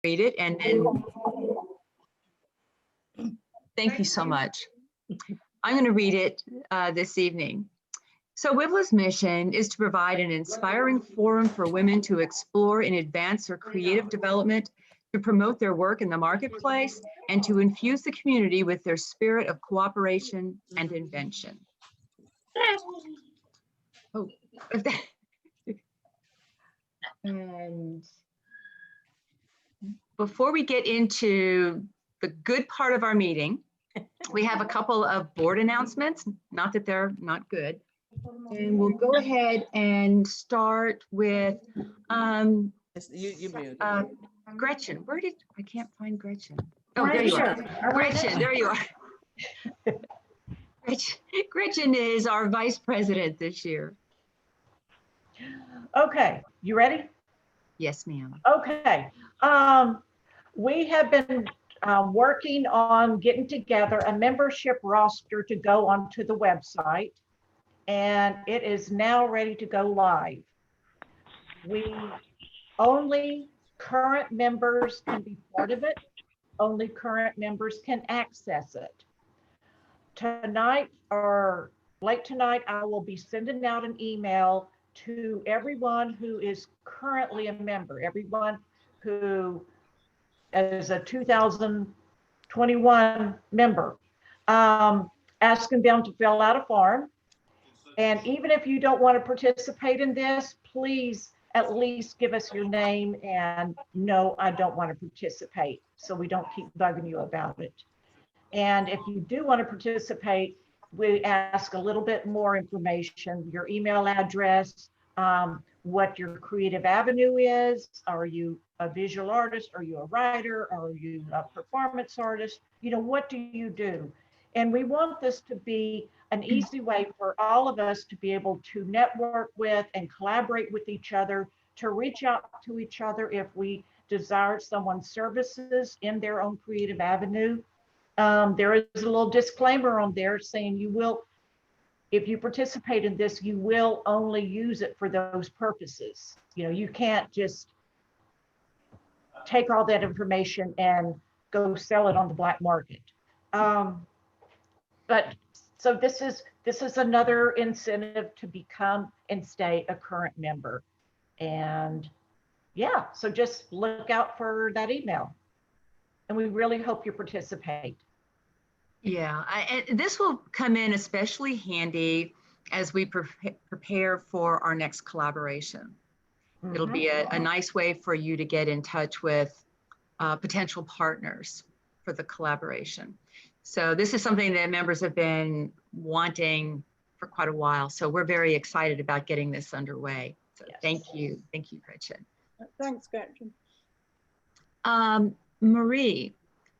read it and then thank you so much. I'm going to read it this evening. So WiVLA's mission is to provide an inspiring forum for women to explore and advance their creative development, to promote their work in the marketplace, and to infuse the community with their spirit of cooperation and invention. Oh, and before we get into the good part of our meeting, we have a couple of board announcements, not that they're not good. And we'll go ahead and start with Gretchen. Where did I can't find Gretchen? Oh, there you are. Gretchen, there you are. Gretchen is our vice president this year. Okay, you ready? Yes, ma'am. Okay. We have been working on getting together a membership roster to go onto the website, and it is now ready to go live. Only current members can be part of it. Only current members can access it. Tonight or late tonight, I will be sending out an email to everyone who is currently a member, everyone who is a 2021 member, asking them to fill out a form. And even if you don't want to participate in this, please at least give us your name and no, I don't want to participate, so we don't keep bugging you about it. And if you do want to participate, we ask a little bit more information, your email address, what your creative avenue is. Are you a visual artist? Are you a writer? Are you a performance artist? You know, what do you do? And we want this to be an easy way for all of us to be able to network with and collaborate with each other, to reach out to each other if we desire someone's services in their own creative avenue. There is a little disclaimer on there saying you will, if you participate in this, you will only use it for those purposes. You know, you can't just take all that information and go sell it on the black market. But so this is another incentive to become and stay a current member. And yeah, so just look out for that email. And we really hope you participate. Yeah, and this will come in especially handy as we prepare for our next collaboration. Mm-hmm. It'll be a nice way for you to get in touch with potential partners for the collaboration. So this is something that members have been wanting for quite a while. So we're very excited about getting this underway. So yes. Thank you, Gretchen. Thanks, Gretchen.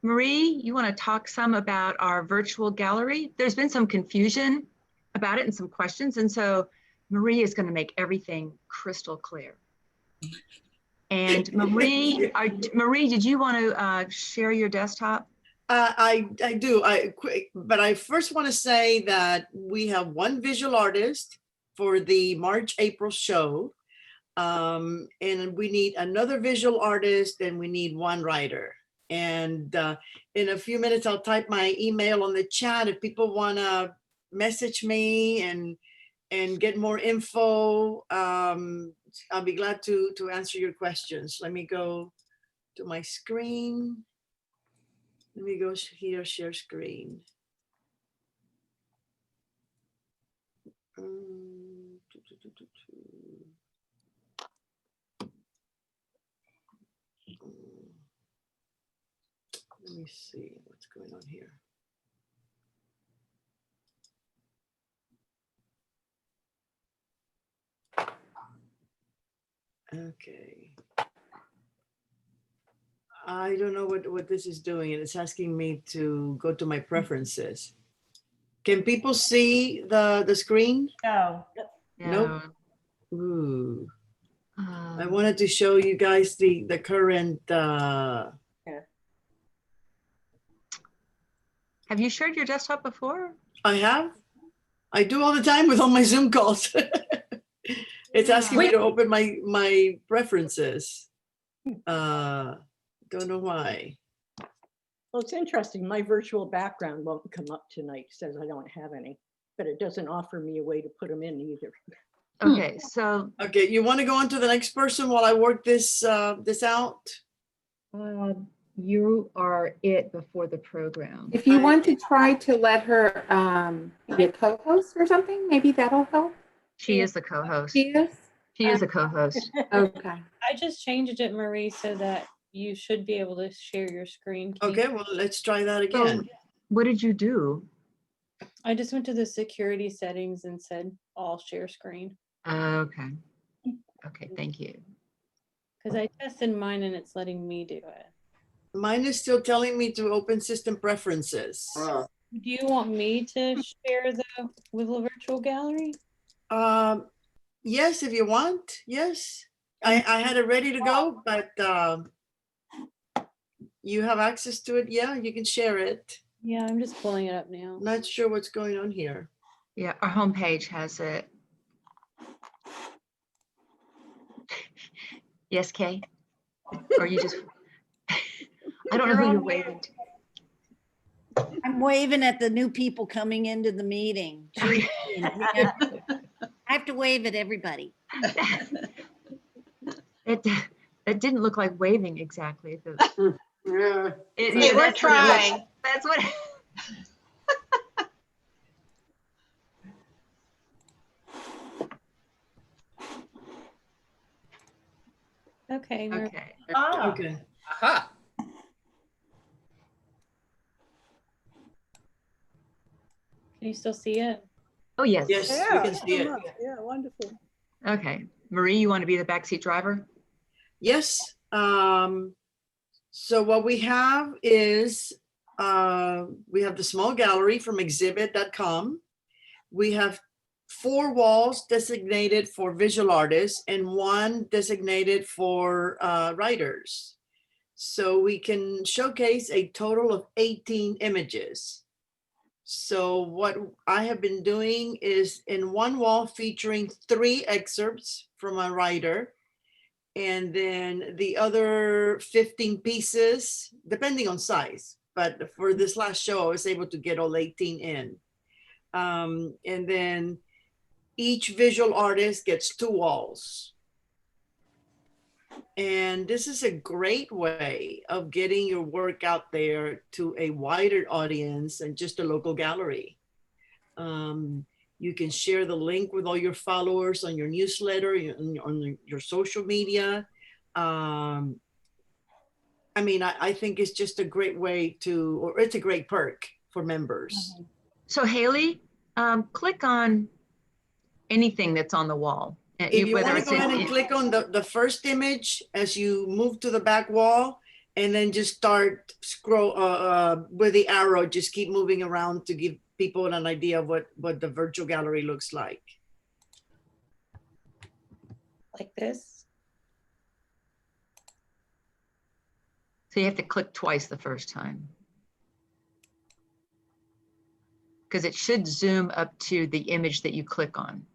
Marie, you want to talk some about our virtual gallery? There's been some confusion about it and some questions. And so Marie is going to make everything crystal clear. And Marie, did you want to share your desktop? I do, but I first want to say that we have one visual artist for the March-April show. And we need another visual artist and we need one writer. And in a few minutes, I'll type my email on the chat if people want to message me and get more info. I'll be glad to answer your questions. Let me go to my screen. Let me go here, share screen. Let me see what's going on here. Okay. I don't know what this is doing, and it's asking me to go to my preferences. Can people see the screen? No. Nope. Ooh. I wanted to show you guys the current. Have you shared your desktop before? I have. I do all the time with all my Zoom calls. It's asking me to open my preferences. Don't know why. Well, it's interesting. My virtual background won't come up tonight. It says I don't have any, but it doesn't offer me a way to put them in either. Okay, so Okay, you want to go on to the next person while I work this this out? you are it before the program. If you want to try to let her be a co-host or something, maybe that'll help. She is the co-host. She is? She is a co-host. Okay. I just changed it, Marie, so that you should be able to share your screen. Can you- Okay, well, let's try that So again. what did you do? I just went to the security settings and said all share screen Okay. Okay, thank you. because I tested mine and it's letting me do it. Mine is still telling me to open system preferences. Do you want me to share the WiVLA virtual gallery? Yes, if you want, yes. I had it ready to go, but you have access to it. Yeah, you can share it. Yeah, I'm just pulling it up now. Not sure what's going on here. Yeah, our homepage has it. Yes, Kay? Or you just, I don't know who you're waving to. I'm waving at the new people coming into the meeting. I have to wave at everybody. It didn't look like waving exactly. Yeah. Yeah, we're trying. That's what. Okay. Marie. Okay. Ah, Okay. Aha. Can you still see it? Oh, yes. Yes, we can see it. Yeah, wonderful. Okay. Marie, you want to be the backseat driver? Yes. So what we have is we have the small gallery from exhibit.com. We have 4 walls designated for visual artists and 1 designated for writers. So we can showcase a total of 18 images. So what I have been doing is in 1 wall featuring 3 excerpts from a writer, and then the other 15 pieces, depending on size. But for this last show, I was able to get all 18 in. And then each visual artist gets 2 walls. And this is a great way of getting your work out there to a wider audience than just a local gallery. You can share the link with all your followers on your newsletter, on your social media. I mean, I think it's just a great way to, or it's a great perk for members. So Haley, click on anything that's on the wall. If you whether want to it's go ahead in- and click on the first image as you move to the back wall, and then just start scroll with the arrow, just keep moving around to give people an idea of what the virtual gallery looks like. Like this? So you have to click twice the first time. Because it should zoom up to the image that you click on.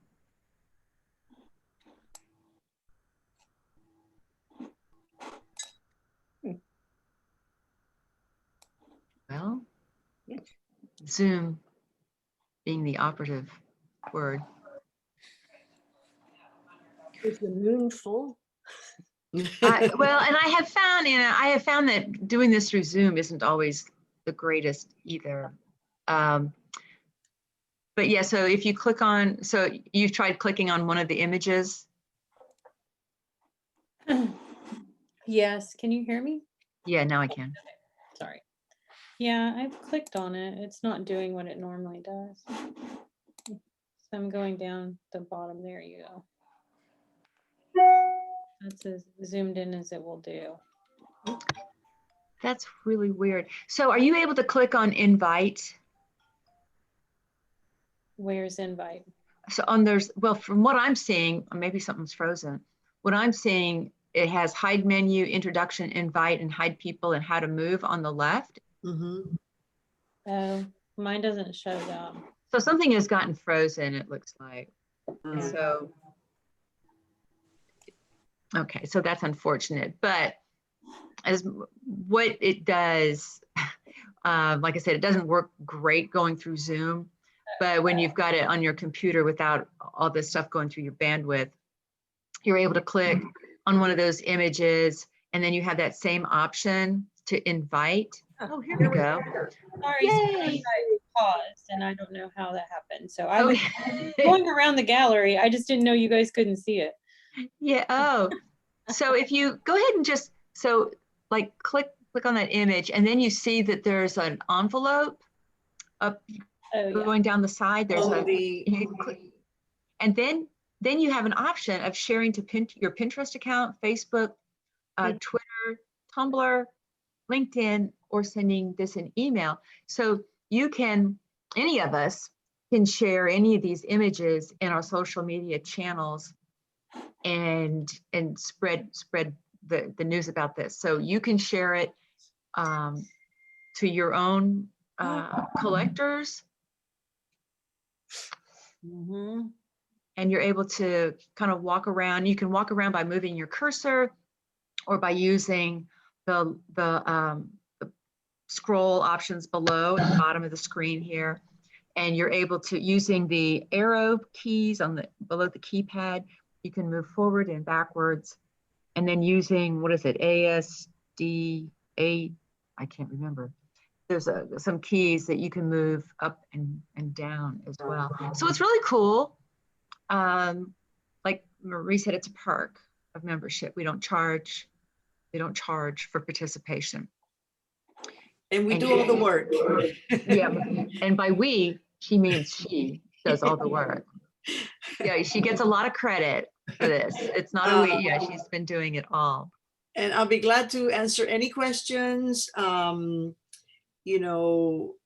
Well, zoom being the operative word. Is the moon full? Well, and I have found that doing this through Zoom isn't always the greatest either. But yeah, so if you click on, so you've tried clicking on one of the images. Yes. Can you hear me? Yeah, now I can. Sorry. Yeah, I've clicked on it. It's not doing what it normally does. So I'm going down the bottom. There you go. That's as zoomed in as it will do. That's really weird. So are you able to click on invite? Where's invite? So well, from what I'm seeing, maybe something's frozen. What I'm seeing, it has hide menu, introduction, invite, and hide people and how to move on the left. Mhm. Oh, mine doesn't show that. So something has gotten frozen, it looks like. And Mm. so, okay, so that's unfortunate, but as what it does, like I said, it doesn't work great going through Zoom, but when you've got it on your computer without all this stuff going through your bandwidth, you're able to click on one of those images, and then you have that same option to invite. Oh, here we go. Sorry, Yay. I paused and I don't know how that happened. So I was Okay. going around the gallery. I just didn't know you guys couldn't see it. Yeah. Oh, so if you go ahead and just, so like click on that image, and then you see that there's an envelope up Oh, yeah. going down the side. There's Oh, a, you click, and then you have an option of sharing to your Pinterest account, Facebook, Twitter, Tumblr, LinkedIn, or sending this an email. So you can, any of us can share any of these images in our social media channels and spread the news about this. So you can share it to your own collectors. And you're able to kind of walk around. You can walk around by moving your cursor or by using the scroll options below at the bottom of the screen here. And you're able to, using the arrow keys on below the keypad, you can move forward and backwards. And then using, what is it, ASD8, I can't remember. There's some keys that you can move up and down as well. So it's really cool. Like Marie said, it's a perk of membership. We don't charge for participation. And we do all the work. Yeah, and by we, she means she does all the work. Yeah, she gets a lot of credit for this. It's not a we, yeah, she's been doing it all. And I'll be glad to answer any questions. You know,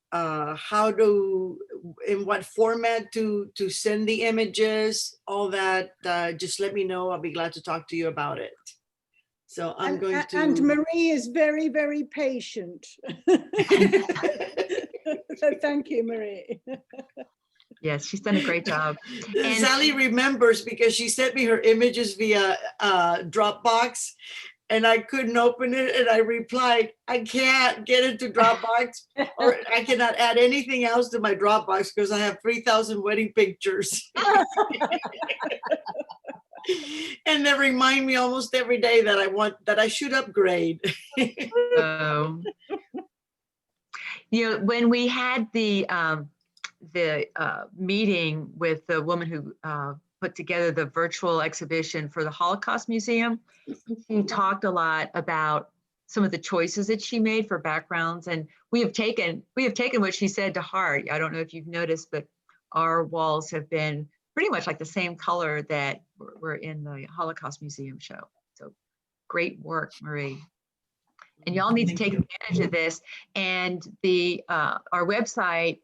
in what format to send the images, all that, just let me know. I'll be glad to talk to you about it. So I'm going to. And Marie is very, very patient. So thank you, Marie. Yes, she's done a great job. And Sally remembers because she sent me her images via Dropbox, and I couldn't open it, and I replied, I can't get into Dropbox, or I cannot add anything else to my Dropbox because I have 3,000 wedding pictures. And they remind me almost every day that I should upgrade. You know, when we had the meeting with the woman who put together the virtual exhibition for the Holocaust Museum, she talked a lot about some of the choices that she made for backgrounds, and we have taken what she said to heart. I don't know if you've noticed, but our walls have been pretty much like the same color that were in the Holocaust Museum show. So great work, Marie. And y'all need to take advantage of this. And our website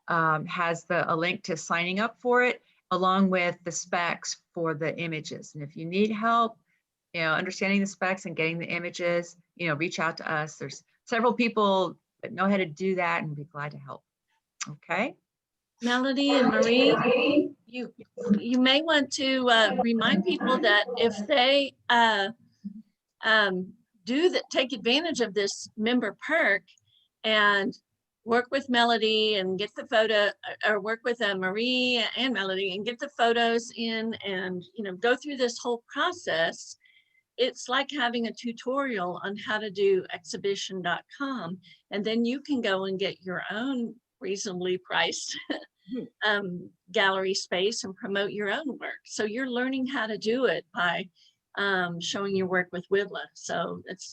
has a link to signing up for it, along with the specs for the images. And if you need help, you know, understanding the specs and getting the images, you know, reach out to us. There's several people that know how to do that, and be glad to help. Okay. Melody and Marie, you may want to remind people that if they take advantage of this member perk and work with Melody and get the photo, or work with Marie and Melody and get the photos in, and go through this whole process, it's like having a tutorial on how to do exhibition.com, and then you can go and get your own reasonably priced gallery space and promote your own work. So you're learning how to do it by showing your work with WiVLA. So that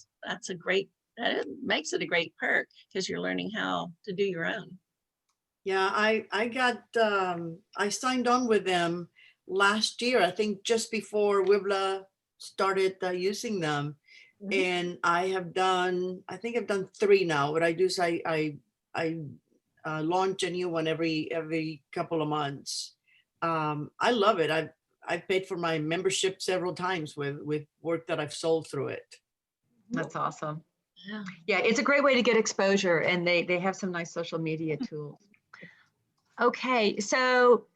makes it a great perk, because you're learning how to do your own. Yeah, I signed on with them last year, I think just before WiVLA started using them. And I think I've done 3 now. What I do is I launch a new one every couple of months. I love it. I've paid for my membership several times with work that I've sold through it. That's awesome. Yeah, it's a great way to get exposure, and they have some nice social media tools. Okay, so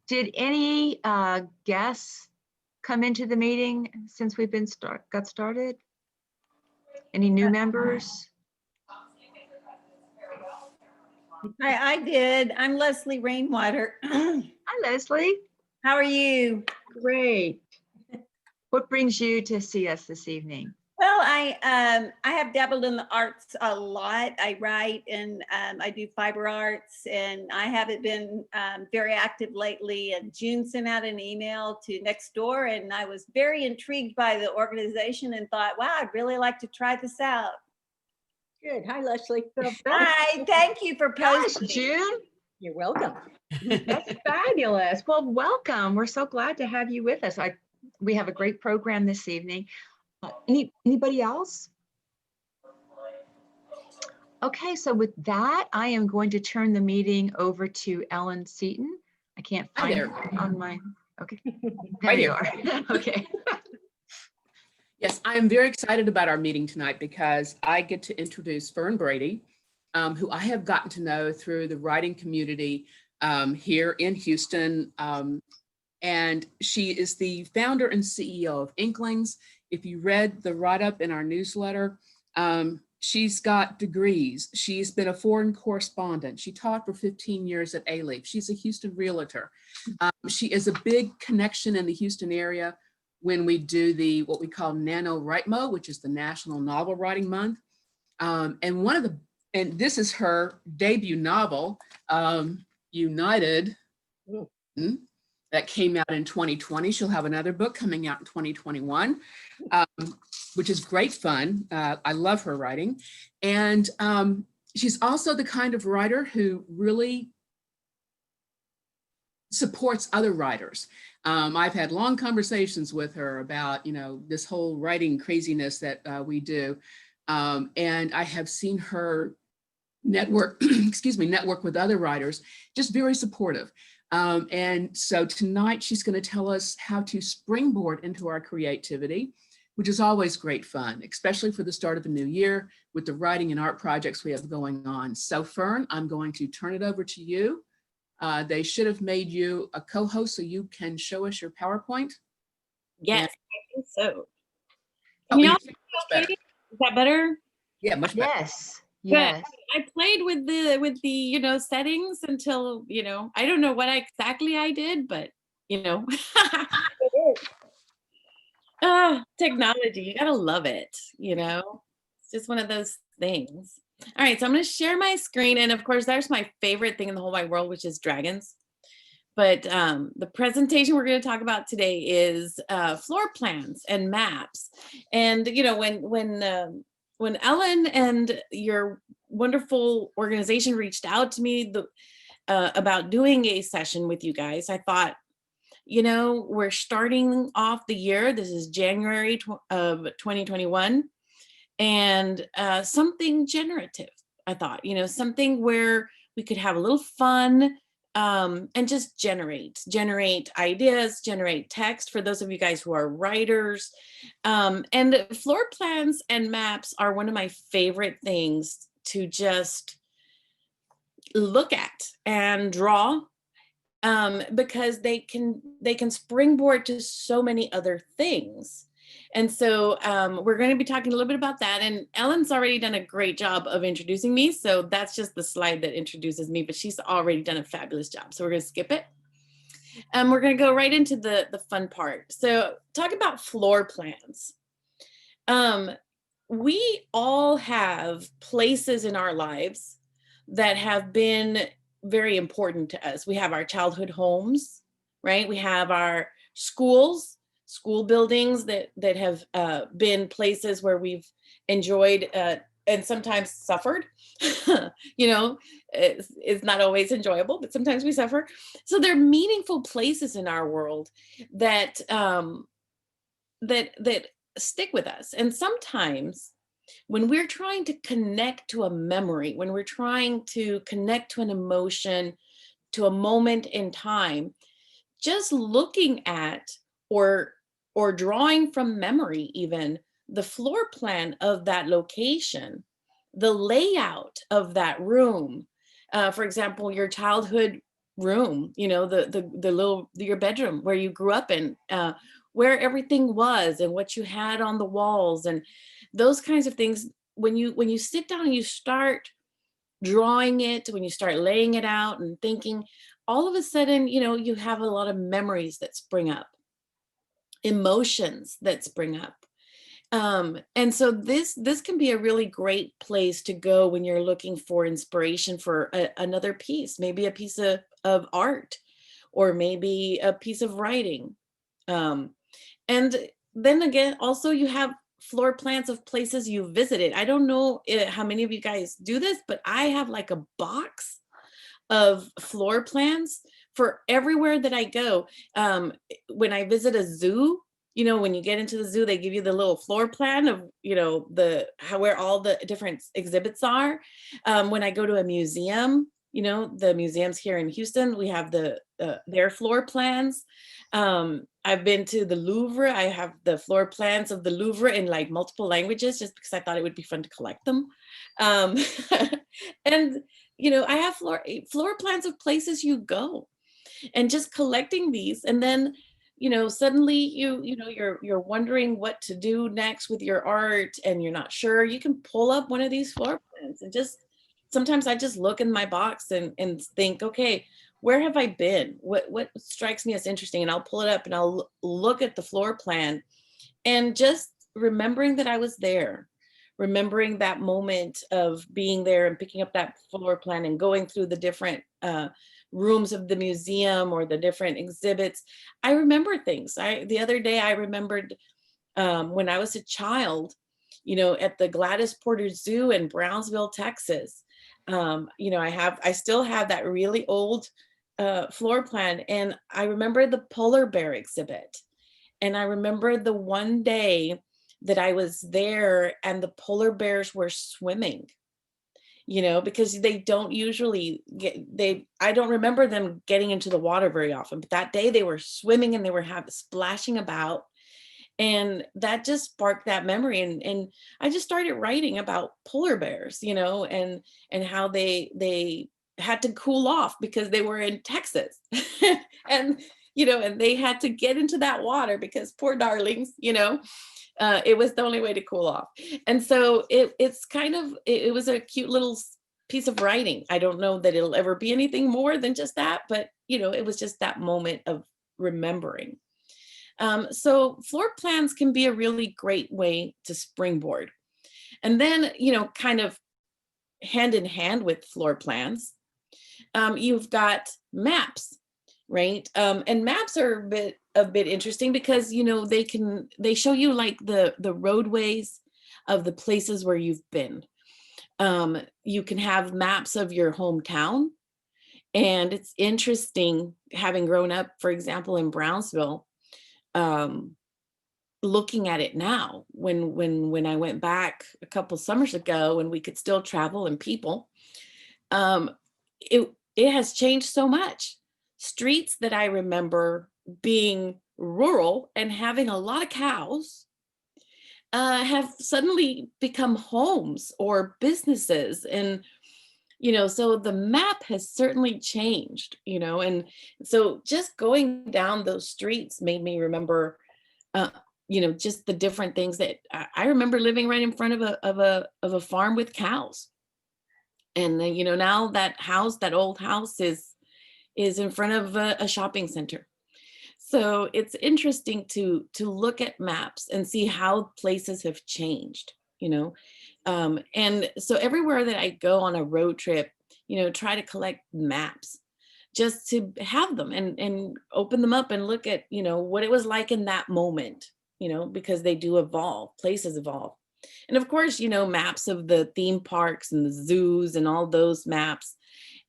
did any guests come into the meeting since we've got started? Any new members? I did. I'm Leslie Rainwater. Hi, Leslie. How are you? Great. What brings you to see us this evening? Well, I have dabbled in the arts a lot. I write and I do fiber arts, and I haven't been very active lately. And June sent out an email to Nextdoor, and I was very intrigued by the organization and thought, wow, I'd really like to try this out. Good. Hi, Leslie. Hi, thank you for Gosh, posting. June, You're welcome. that's fabulous. Well, welcome. We're so glad to have you with us. We have a great program this evening. Anybody else? Okay, so with that, I am going to turn the meeting over to Ellen Seaton. I can't Hi find there. her on my, okay. There Right you here. are. Okay. Yes, I am very excited about our meeting tonight because I get to introduce Fern Brady, who I have gotten to know through the writing community here in Houston. And she is the founder and CEO of Inklings. If you read the write-up in our newsletter, she's got degrees. She's been a foreign correspondent. She taught for 15 years at A-Leaf. She's a Houston realtor. She is a big connection in the Houston area when we do what we call NaNoWriMo, which is the National Novel Writing Month. And this is her debut novel, United, that came out in 2020. She'll have another book coming out in 2021, which is great fun. I love her writing. And she's also the kind of writer who really supports other writers. I've had long conversations with her about, this whole writing craziness that we do. And I have seen her network with other writers, just very supportive. And so tonight she's going to tell us how to springboard into our creativity, which is always great fun, especially for the start of a new year with the writing and art projects we have going on. So Fern, I'm going to turn it over to you. They should have made you a co-host so you can show us your PowerPoint. Yes, I think so. Oh, Can y'all you- hear me okay? Is that better? Yeah, much better. Yes. Good. Yes. I played with the settings until I don't know what exactly I did, but technology, you gotta love it. It's just one of those things. All right, so I'm going to share my screen, and of course, there's my favorite thing in the whole wide world, which is dragons. But the presentation we're going to talk about today is floor plans and maps. And when Ellen and your wonderful organization reached out to me about doing a session with you guys, I thought, we're starting off the year. This is January of 2021. And something generative, I thought, something where we could have a little fun and just generate ideas, generate text for those of you guys who are writers. And floor plans and maps are one of my favorite things to just look at and draw because they can springboard to so many other things. And so we're going to be talking a little bit about that. And Ellen's already done a great job of introducing me. So that's just the slide that introduces me, but she's already done a fabulous job. So we're going to skip it. We're going to go right into the fun part. So talk about floor plans. We all have places in our lives that have been very important to us. We have our childhood homes, right? We have our schools, school buildings that have been places where we've enjoyed and sometimes suffered. It's not always enjoyable, but sometimes we suffer. So they're meaningful places in our world that that stick with us. And sometimes when we're trying to connect to a memory, when we're trying to connect to an emotion, to a moment in time, just looking at or drawing from memory even the floor plan of that location, the layout of that room. For example, your childhood room, your bedroom where you grew up in, where everything was and what you had on the walls. And those kinds of things, when you sit down and you start drawing it, when you start laying it out and thinking, all of a sudden, you have a lot of memories that spring up, emotions that spring up. And so this can be a really great place to go when you're looking for inspiration for another piece, maybe a piece of art, or maybe a piece of writing. And then again, also you have floor plans of places you visited. I don't know how many of you guys do this, but I have like a box of floor plans for everywhere that I go. When I visit a zoo, when you get into the zoo, they give you the little floor plan of, where all the different exhibits are. When I go to a museum, the museums here in Houston, we have their floor plans. I've been to the Louvre. I have the floor plans of the Louvre in like multiple languages, just because I thought it would be fun to collect them. And, I have floor plans of places you go, and just collecting these. And then, suddenly you're wondering what to do next with your art, and you're not sure. You can pull up one of these floor plans, and sometimes I just look in my box and think, okay, where have I been? What strikes me as interesting? And I'll pull it up and I'll look at the floor plan, and just remembering that I was there, remembering that moment of being there and picking up that floor plan and going through the different rooms of the museum or the different exhibits. I remember things. The other day I remembered when I was a child, at the Gladys Porter Zoo in Brownsville, Texas. I still have that really old floor plan, and I remember the polar bear exhibit. And I remember the one day that I was there and the polar bears were swimming, because they don't usually I don't remember them getting into the water very often, but that day they were swimming and they were splashing about. And that just sparked that memory. And I just started writing about polar bears, and how they had to cool off because they were in Texas. And, and they had to get into that water because poor darlings, it was the only way to cool off. And so it was a cute little piece of writing. I don't know that it'll ever be anything more than just that, but, it was just that moment of remembering. So floor plans can be a really great way to springboard. And then, kind of hand in hand with floor plans, you've got maps, right? And maps are a bit interesting because, they show you like the roadways of the places where you've been. You can have maps of your hometown. And it's interesting, having grown up, for example, in Brownsville, looking at it now, when I went back a couple summers ago, when we could still travel and people, it has changed so much. Streets that I remember being rural and having a lot of cows have suddenly become homes or businesses. And, so the map has certainly changed, and so just going down those streets made me remember, just the different things that I remember living right in front of a farm with cows. And then, now that old house is in front of a shopping center. So it's interesting to look at maps and see how places have changed, and so everywhere that I go on a road trip, try to collect maps just to have them and open them up and look at, what it was like in that moment, because they do evolve, places evolve. And of course, maps of the theme parks and the zoos and all those maps.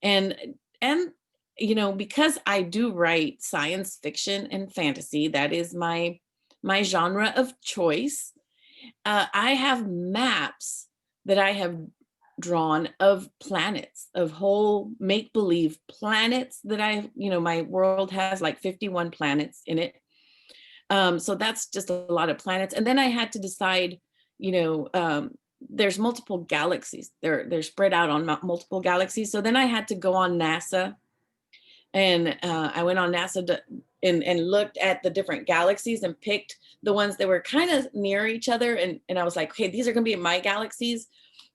And because I do write science fiction and fantasy, that is my genre of choice. I have maps that I have drawn of planets, of whole make-believe planets that my world has like 51 planets in it. So that's just a lot of planets. And then I had to decide, there's multiple galaxies. They're spread out on multiple galaxies. So then I had to go on NASA And I went on NASA and looked at the different galaxies and picked the ones that were kind of near each other. And I was like, okay, these are going to be my galaxies.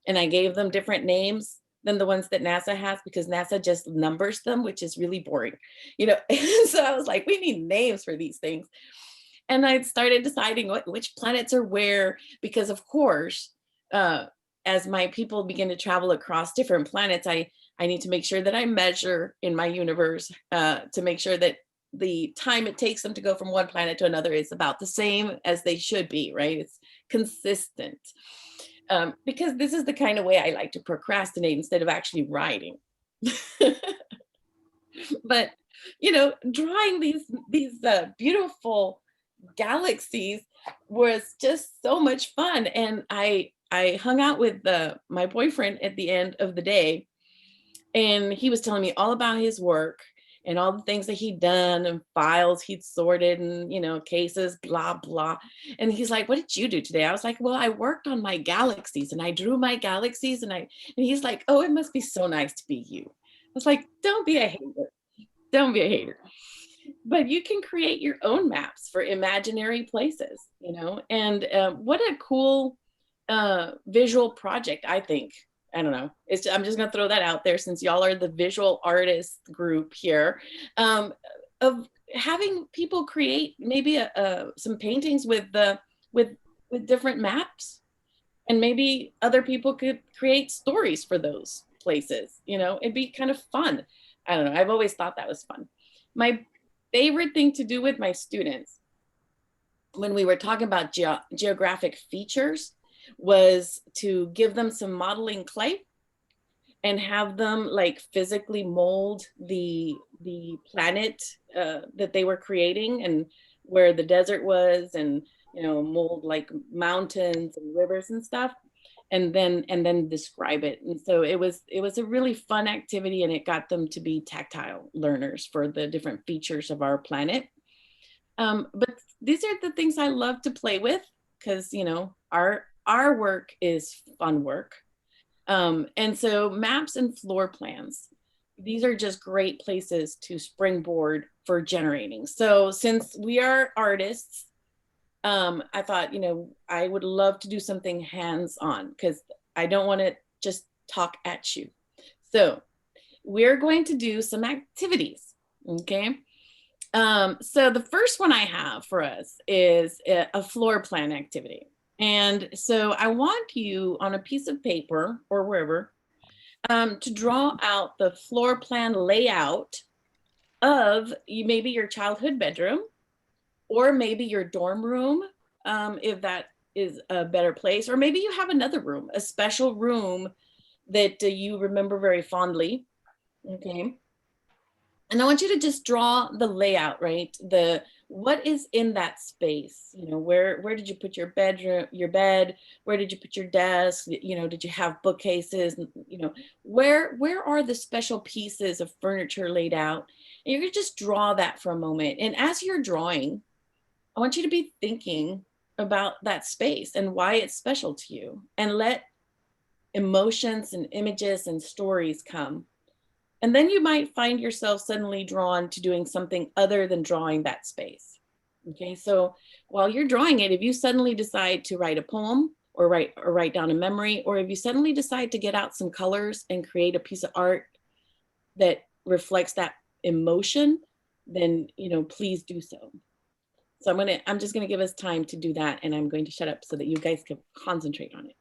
And I gave them different names than the ones that NASA has, because NASA just numbers them, which is really boring, you know. And so I was like, we need names for these things. And I started deciding which planets are where, because of course, as my people begin to travel across different planets, I need to make sure that I measure in my universe to make sure that the time it takes them to go from one planet to another is about the same as they should be, right? It's consistent. Because this is the kind of way I like to procrastinate instead of actually writing. But, you know, drawing these beautiful galaxies was just so much fun. And I hung out with my boyfriend at the end of the day, and he was telling me all about his work and all the things that he'd done and files he'd sorted and, you know, cases, blah, blah. And he's like, what did you do today? I was like, well, I worked on my galaxies and I drew my galaxies. And he's like, oh, it must be so nice to be you. I was like, don't be a hater. Don't be a hater. But you can create your own maps for imaginary places, you know. And what a cool visual project, I think. I don't know. I'm just going to throw that out there, since y'all are the visual artist group here, of having people create maybe some paintings with different maps, and maybe other people could create stories for those places. You know, it'd be kind of fun. I don't know. I've always thought that was fun. My favorite thing to do with my students, when we were talking about geographic features, was to give them some modeling clay and have them like physically mold the planet that they were creating, and where the desert was, and, you know, mold like mountains and rivers and stuff, and then describe it. And so it was a really fun activity, and it got them to be tactile learners for the different features of our planet. But these are the things I love to play with, because, you know, our work is fun work. And so maps and floor plans, these are just great places to springboard for generating. So since we are artists, I thought, you know, I would love to do something hands-on, because I don't want to just talk at you. So we're going to do some activities, okay? So the first one I have for us is a floor plan activity. And so I want you on a piece of paper or wherever to draw out the floor plan layout of maybe your childhood bedroom, or maybe your dorm room, if that is a better place, or maybe you have another room, a special room that you remember very fondly, okay? And I want you to just draw the layout, right? What is in that space? You know, where did you put your bedroom, your bed? Where did you put your desk? You know, did you have bookcases? You know, where are the special pieces of furniture laid out? And you're gonna just draw that for a moment. And as you're drawing, I want you to be thinking about that space and why it's special to you, and let emotions and images and stories come. And then you might find yourself suddenly drawn to doing something other than drawing that space. Okay, so while you're drawing it, if you suddenly decide to write a poem, or write down a memory, or if you suddenly decide to get out some colors and create a piece of art that reflects that emotion, then, you know, please do so. So I'm just gonna give us time to do that, and I'm going to shut up so that you guys can concentrate on it.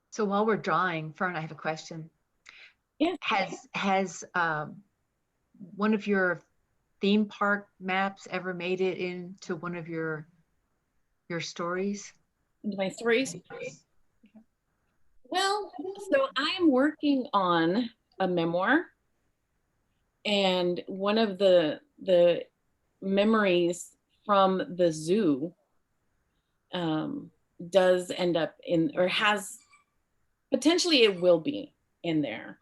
So while we're drawing, Fern, I have a question. Yeah. Has one of your theme park maps ever made it into one of your stories? into my stories. Well, so I'm working on a memoir, and one of the memories from the zoo does end up in, or has, potentially it will be in there.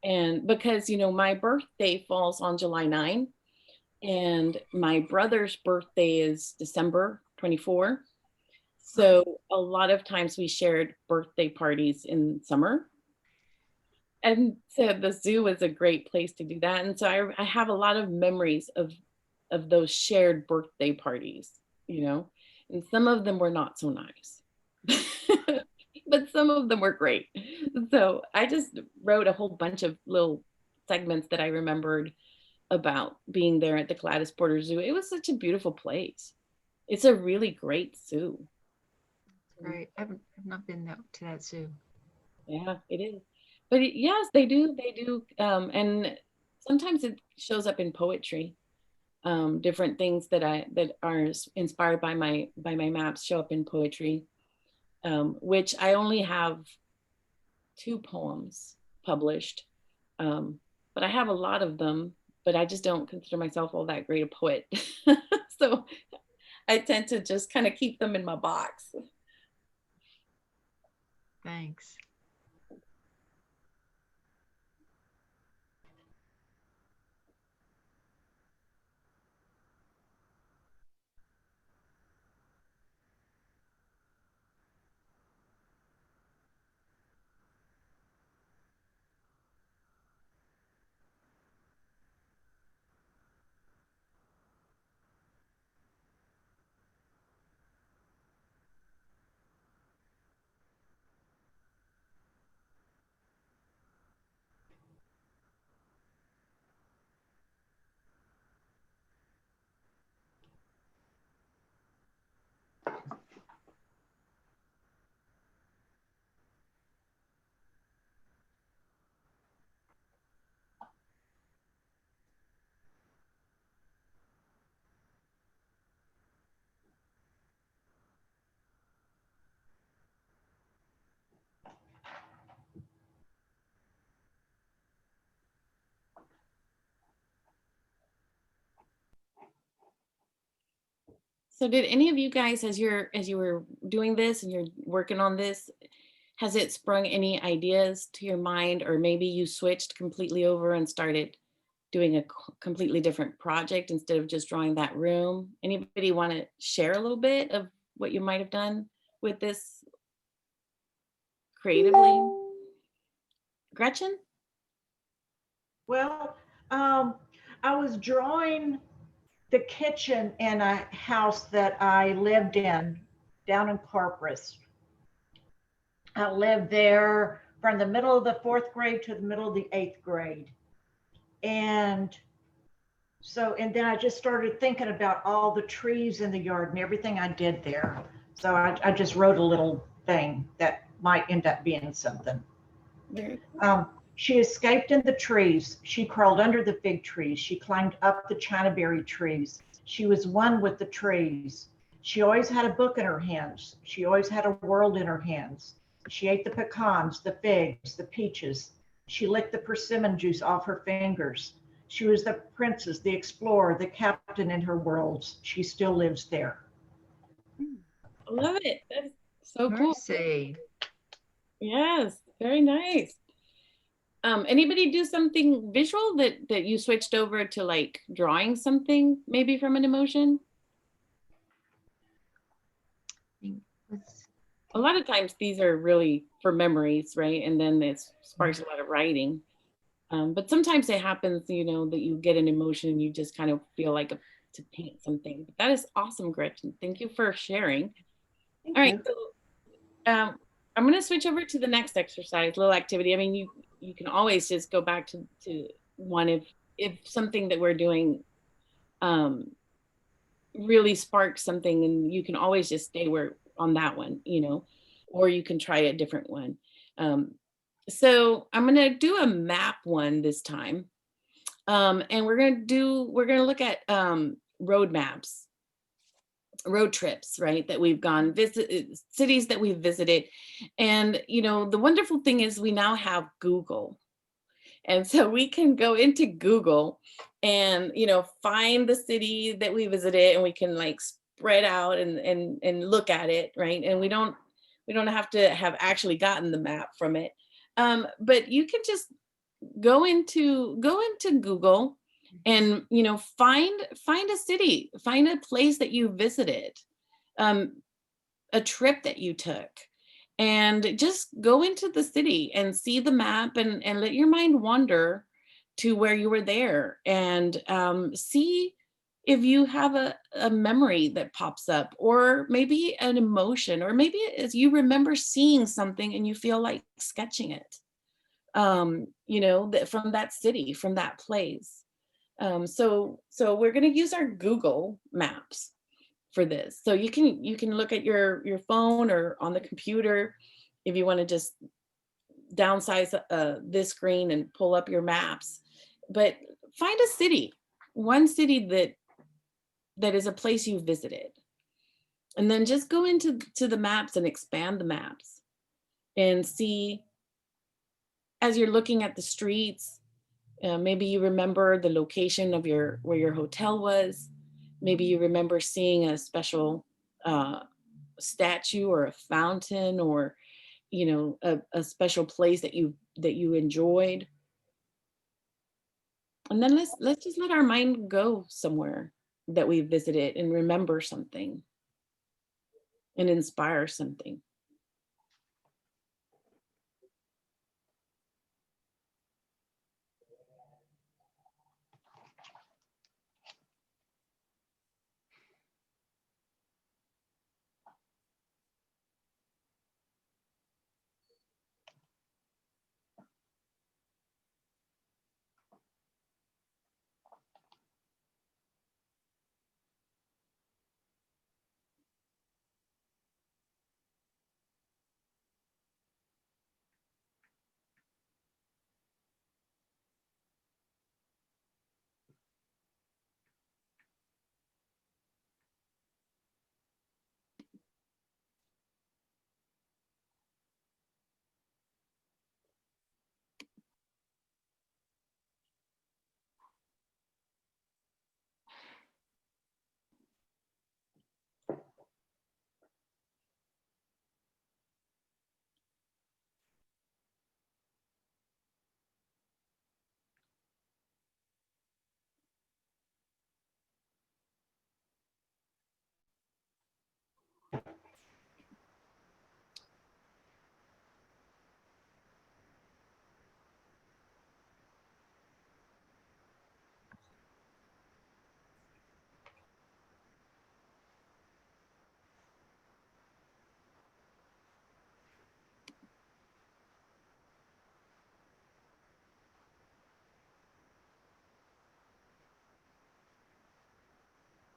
And because, you know, my birthday falls on July 9, and my brother's birthday is December 24. So a lot of times we shared birthday parties in summer. And so the zoo is a great place to do that. And so I have a lot of memories of those shared birthday parties, you know, and some of them were not so nice, but some of them were great. So I just wrote a whole bunch of little segments that I remembered about being there at the Gladys Porter Zoo. It was such a beautiful place. It's a really great zoo. Right. I've not been to that zoo. Yeah, it is. But yes, they do. And sometimes it shows up in poetry. Different things that are inspired by my maps show up in poetry, which I only have 2 poems published. But I have a lot of them, but I just don't consider myself all that great a poet. So I tend to just kind of keep them in my box. Thanks. So did any of you guys, as you were doing this and you're working on this, has it sprung any ideas to your mind, or maybe you switched completely over and started doing a completely different project instead of just drawing that room? Anybody want to share a little bit of what you might have done with this creatively? Gretchen? Well, I was drawing the kitchen in a house that I lived in down in Corpus. I lived there from the middle of the 4th grade to the middle of the 8th grade. And then I just started thinking about all the trees in the yard and everything I did there. So I just wrote a little thing that might end up being something. She escaped in the trees. She crawled under the fig trees. She climbed up the chinaberry trees. She was one with the trees. She always had a book in her hands. She always had a world in her hands. She ate the pecans, the figs, the peaches. She licked the persimmon juice off her fingers. She was the princess, the explorer, the captain in her worlds. She still lives there. I love it. That's so cool. Mercy. Yes, very nice. Anybody do something visual that you switched over to, like drawing something maybe from an emotion? A lot of times these are really for memories, right? And then it sparks a lot of writing. But sometimes it happens, you know, that you get an emotion and you just kind of feel like to paint something. But that is awesome, Gretchen. Thank you for sharing. All right, so I'm going to switch over to the next exercise, little activity. I mean, you can always just go back to one if something that we're doing really sparks something, and you can always just stay on that one, you know, or you can try a different one. So I'm going to do a map one this time. And we're going to look at road maps. road trips, right? That we've gone visit, cities that we've visited. And, you know, the wonderful thing is we now have Google. And so we can go into Google and, you know, find the city that we visited, and we can like spread out and look at it, right? And we don't have to have actually gotten the map from it. But you can just go into Google and, you know, find a city, find a place that you visited, a trip that you took, and just go into the city and see the map and let your mind wander to where you were there, and see if you have a memory that pops up, or maybe an emotion, or maybe as you remember seeing something and you feel like sketching it, you know, from that city, from that place. So we're going to use our Google Maps for this. So you can look at your phone or on the computer if you want to just downsize this screen and pull up your maps. But find a city, one city that is a place you visited, and then just go into the maps and expand the maps and see, as you're looking at the streets, maybe you remember the location of where your hotel was. Maybe you remember seeing a special statue or a fountain, or, you know, a special place that you enjoyed. And then let's just let our mind go somewhere that we visited and remember something and inspire something.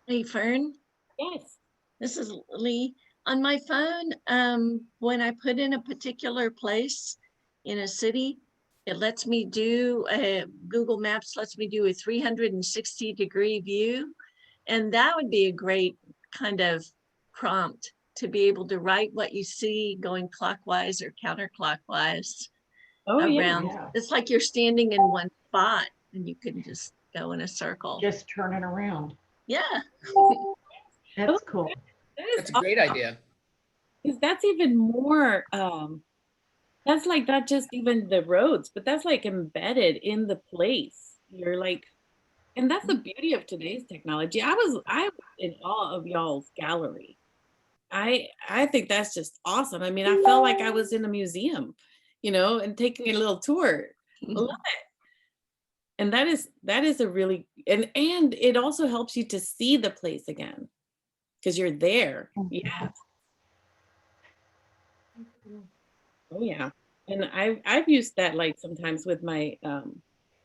Hey, Fern, Yes. this is Lee. On my phone, when I put in a particular place in a city, it lets me do Google Maps lets me do a 360-degree view. And that would be a great kind of prompt to be able to write what you see going clockwise or counterclockwise around. Yeah. It's like you're standing in one spot and you can just go in a circle. Just turn it around. Yeah. That's cool. That's a great idea. Because that's even more, that's like not just even the roads, but that's like embedded in the place. You're like, and that's the beauty of today's technology. I was in awe of y'all's gallery. I think that's just awesome. I mean, I felt like I was in a museum, you know, and taking a little tour. I love it. And that is a really, and it also helps you to see the place again because you're there. Yeah. Oh yeah. And I've used that like sometimes with my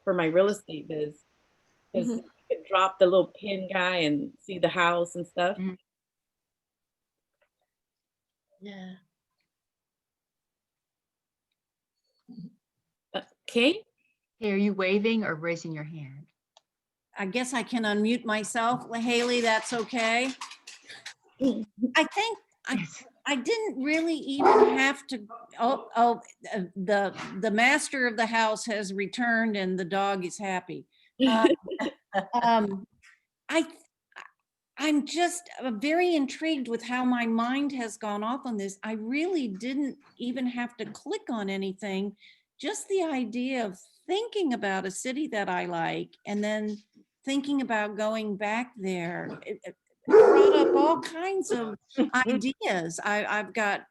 for my real estate biz, because you can drop the little pin guy and see the house and stuff. Yeah. Okay. Hey, are you waving or raising your hand? I guess I can unmute myself. Haley, that's okay. I think I didn't really even have to, the master of the house has returned and the dog is happy. Um, I, I'm just very intrigued with how my mind has gone off on this. I really didn't even have to click on anything. Just the idea of thinking about a city that I like and then thinking about going back there. It brought up all kinds of ideas. I've got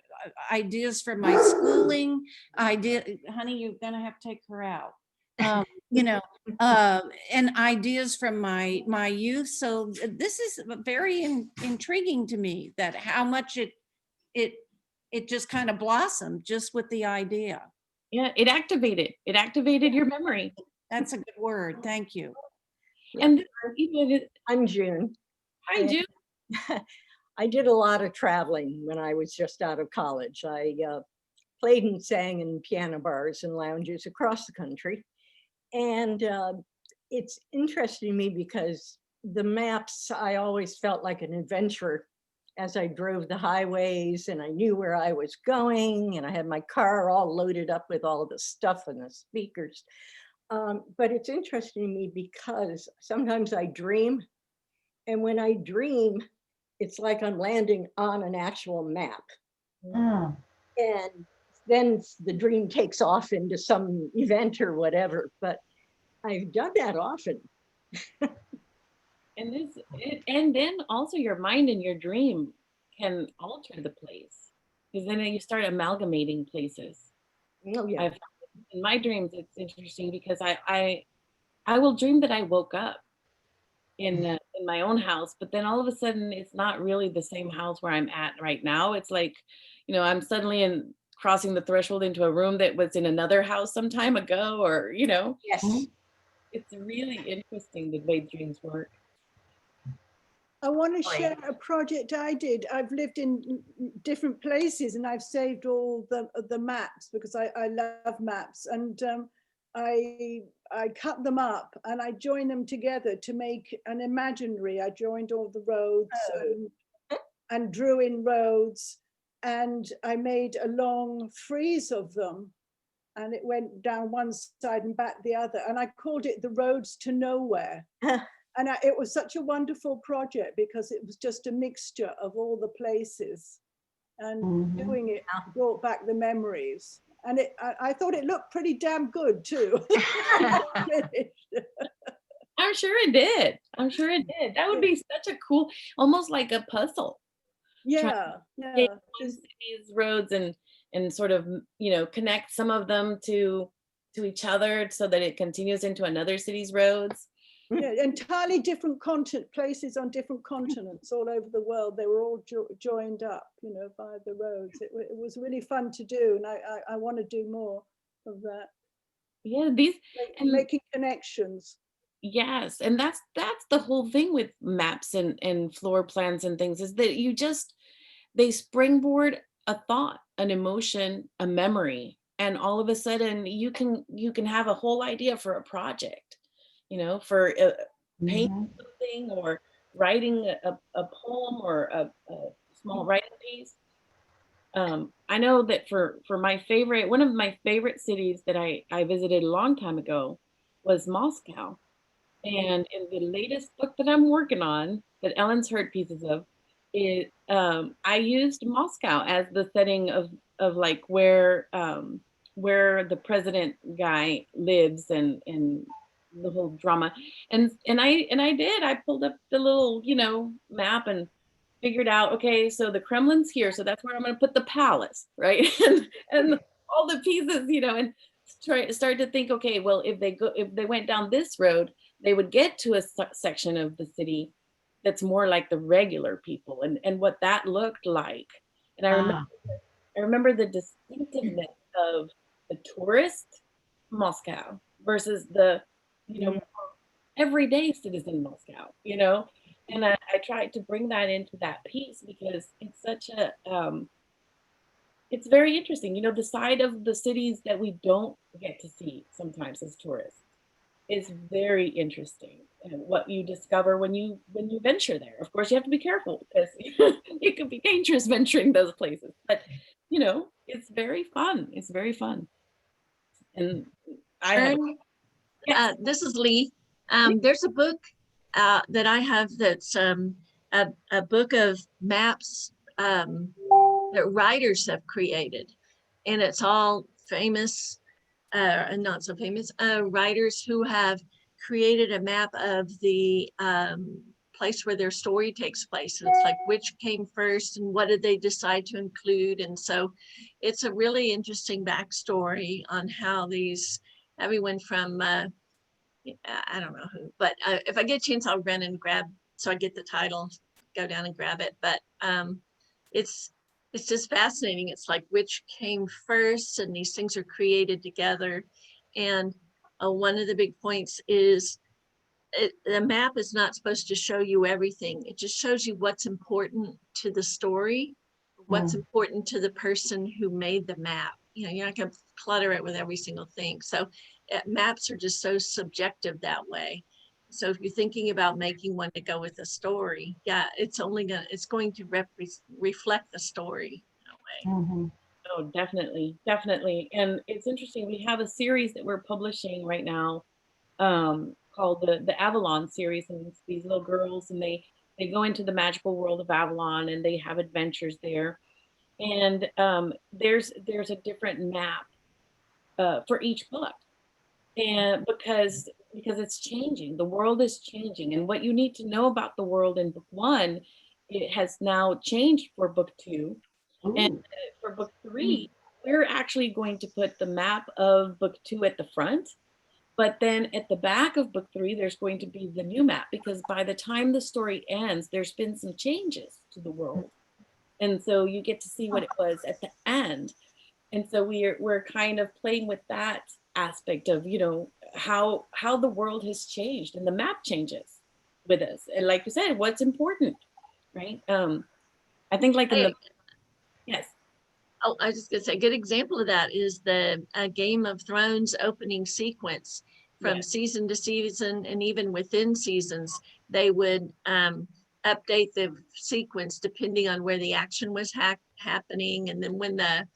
ideas from my schooling. Honey, you're gonna have to take her out. You know, and ideas from my youth. So this is very intriguing to me, that how much it just kind of blossomed just with the idea. Yeah, it activated your memory. That's a good word. Thank you. And I'm June. Hi, June. I did a lot of traveling when I was just out of college. I played and sang in piano bars and lounges across the country. And it's interesting to me because the maps, I always felt like an adventurer as I drove the highways, and I knew where I was going, and I had my car all loaded up with all the stuff and the speakers. But it's interesting to me because sometimes I dream, and when I dream, it's like I'm landing on an actual map. And then the dream takes off into some event or whatever, but I've done that often. And then also your mind and your dream can alter the place, because then you start amalgamating places. Oh yeah. In my dreams, it's interesting because I will dream that I woke up in my own house, but then all of a sudden it's not really the same house where I'm at right now. It's like, I'm suddenly crossing the threshold into a room that was in another house some time ago, or Yes. It's really interesting the way dreams work. I want to share a project I did. I've lived in different places and I've saved all the maps because I love maps, and I cut them up and I joined them together to make an imaginary. I joined all the roads and drew in roads, and I made a long frieze of them, and it went down one side and back the other, and I called it the Roads to Nowhere. And it was such a wonderful project because it was just a mixture of all the places, and doing it brought back the memories. And I thought it looked pretty damn good too. I'm sure it did. That would be such a cool, almost like a puzzle. Yeah. These roads and sort of, connect some of them to each other so that it continues into another city's roads. Yeah, entirely different places on different continents all over the world. They were all joined up, by the roads. It was really fun to do, and I want to do more of that. Yeah, making connections. Yes, and that's the whole thing with maps and floor plans and things, is that they springboard a thought, an emotion, a memory, and all of a sudden you can have a whole idea for a project. For painting something or writing a poem or a small writing piece. I know that for one of my favorite cities that I visited a long time ago was Moscow. And in the latest book that I'm working on, that Ellen's heard pieces of, I used Moscow as the setting of like where the president guy lives and the whole drama. And I pulled up the little, map and figured out, okay, so the Kremlin's here, so that's where I'm going to put the palace, right? and all the pieces, and start to think, okay, well, if they went down this road, they would get to a section of the city that's more like the regular people and what that looked like. And I remember the distinctiveness of the tourist Moscow versus the everyday citizen Moscow, and I tried to bring that into that piece because it's such it's very interesting, the side of the cities that we don't get to see sometimes as tourists. is very interesting. And what you discover when you venture there. Of course, you have to be careful because it could be dangerous venturing those places. But you know, it's very fun. It's very fun. And I have. Fern, Yes. this is Lee. There's a book that I have that's a book of maps that writers have created. And it's all famous and not so famous writers who have created a map of the place where their story takes place. And it's like which came first and what did they decide to include. And so it's a really interesting backstory on how these, everyone from, I don't know who, but if I get a chance, I'll run and grab, so I get the title, go down and grab it. But it's just fascinating. It's like which came first, and these things are created together. And one of the big points is the map is not supposed to show you everything. It just shows you what's important to the story, what's important to the person who made the map. You know, you're not going to clutter it with every single thing. So maps are just so subjective that way. So if you're thinking about making one to go with a story, yeah, it's going to reflect the story in a way. Oh, definitely, definitely. And it's interesting. We have a series that we're publishing right now called the Avalon series, and it's these little girls, and they go into the magical world of Avalon, and they have adventures there. And there's a different map for each book, and because it's changing, the world is changing, and what you need to know about the world in book 1, it has now changed for book 2. And for book 3, we're actually going to put the map of book 2 at the front, but then at the back of book 3, there's going to be the new map, because by the time the story ends, there's been some changes to the world. And so you get to see what it was at the end. And so we're kind of playing with that aspect of, you know, how the world has changed and the map changes with us. And like you said, what's important, right? I think like in the, yes. Oh, I was just gonna say, a good example of that is the Game of Thrones opening sequence. From season to season, and even within seasons, they would update the sequence depending on where the action was happening. And then when the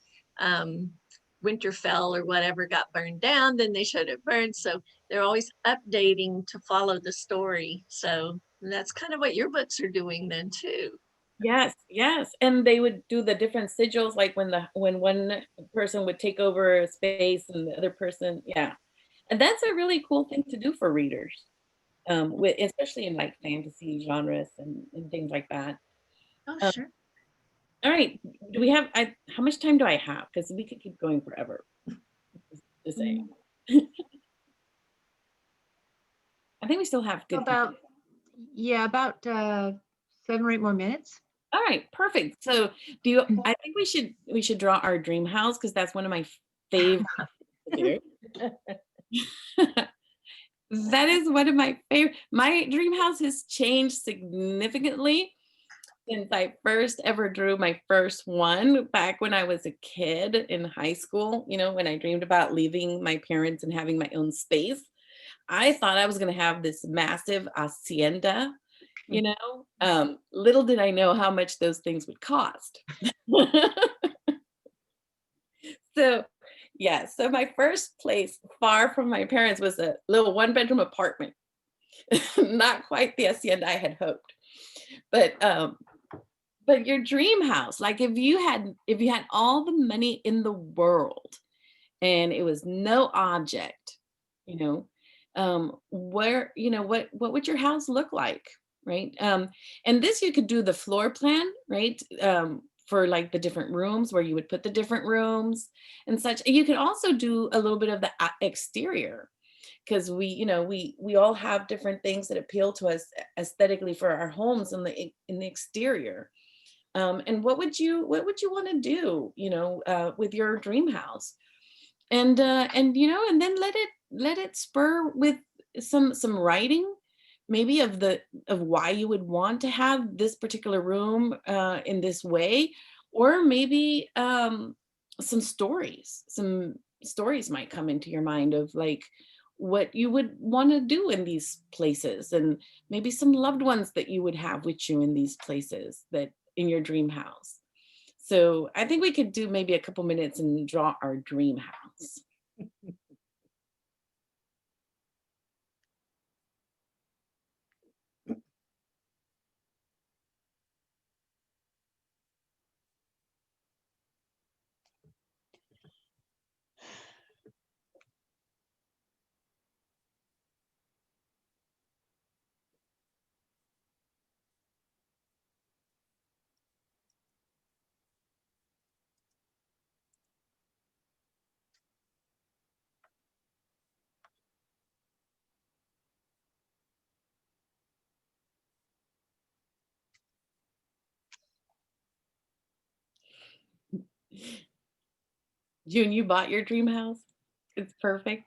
Winterfell or whatever got burned down, then they showed it burned. So they're always updating to follow the story. So that's kind of what your books are doing then too. Yes, yes. And they would do the different sigils, like when one person would take over a space and the other person, yeah. And that's a really cool thing to do for readers, especially in like fantasy genres and things like that. Oh, sure. All right. Do we have, how much time do I have? Because we could keep going forever. Just saying. I think we still have good about 7 or 8 more minutes. All right, perfect. So do you, I think we should draw our dream house, because that's one of my favorite to do. That is one of my favorite. My dream house has changed significantly since I first ever drew my first one back when I was a kid in high school. You know, when I dreamed about leaving my parents and having my own space, I thought I was going to have this massive hacienda. You know, little did I know how much those things would cost. So yeah, so my first place far from my parents was a little 1-bedroom apartment. Not quite the hacienda I had hoped. But your dream house, like if you had all the money in the world and it was no object, you know, where, you know, what would your house look like, right? And this, you could do the floor plan, right? For like the different rooms, where you would put the different rooms and such. You could also do a little bit of the exterior, because we all have different things that appeal to us aesthetically for our homes in the exterior. And what would you want to do, you know, with your dream house? And you know, and then let it spur with some writing, maybe of why you would want to have this particular room in this way, or maybe some stories might come into your mind of like, what you would want to do in these places, and maybe some loved ones that you would have with you in these places, that in your dream house. So I think we could do maybe a couple minutes and draw our dream house. June, you bought your dream house? It's perfect.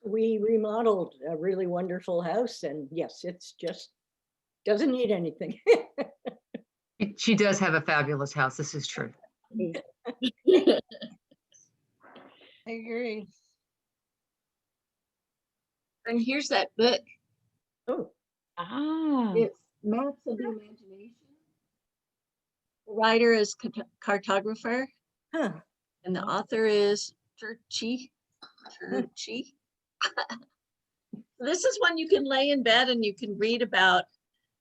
We remodeled a really wonderful house, and yes, it's just doesn't need anything. She does have a fabulous house. This is true. I agree. And here's that book. Oh, It's Maps of the Imagination. The writer is cartographer, huh. and the author is Turchi. This is one you can lay in bed and you can read about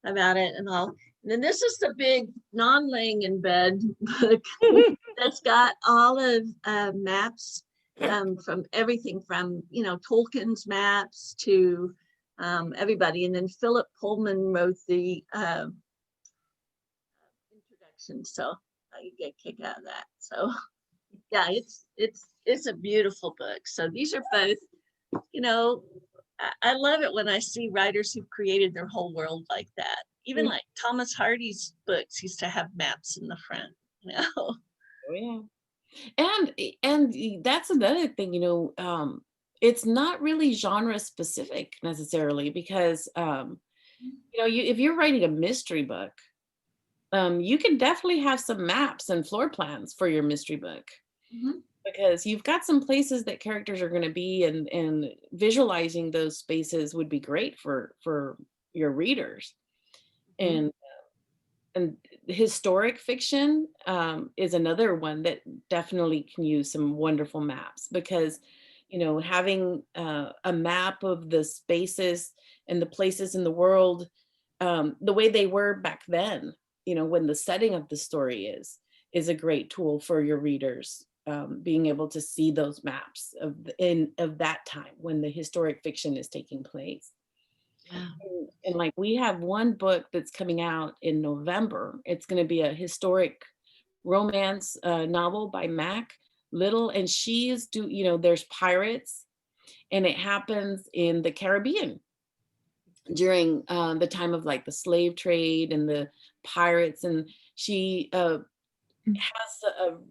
it and all. And then this is the big non-laying in bed book that's got all of maps from everything from, you know, Tolkien's maps to everybody. And then Philip Pullman wrote the introduction, so you get a kick out of that. So yeah, it's a beautiful book. So these are both, you know, I love it when I see writers who've created their whole world like that. Even like Thomas Hardy's books used to have maps in the front, you know. Oh, yeah. And that's another thing, you know, it's not really genre specific necessarily, because you know, if you're writing a mystery book, you can definitely have some maps and floor plans for your mystery book. Because you've got some places that characters are going to be, and visualizing those spaces would be great for your readers. And historic fiction is another one that definitely can use some wonderful maps, because, you know, having a map of the spaces and the places in the world the way they were back then, you know, when the setting of the story is a great tool for your readers. Being able to see those maps of that time when the historic fiction is taking place. Yeah. And like, we have one book that's coming out in November. It's going to be a historic romance novel by Mac Little, and you know, there's pirates, and it happens in the Caribbean during the time of like the slave trade and the pirates, and she has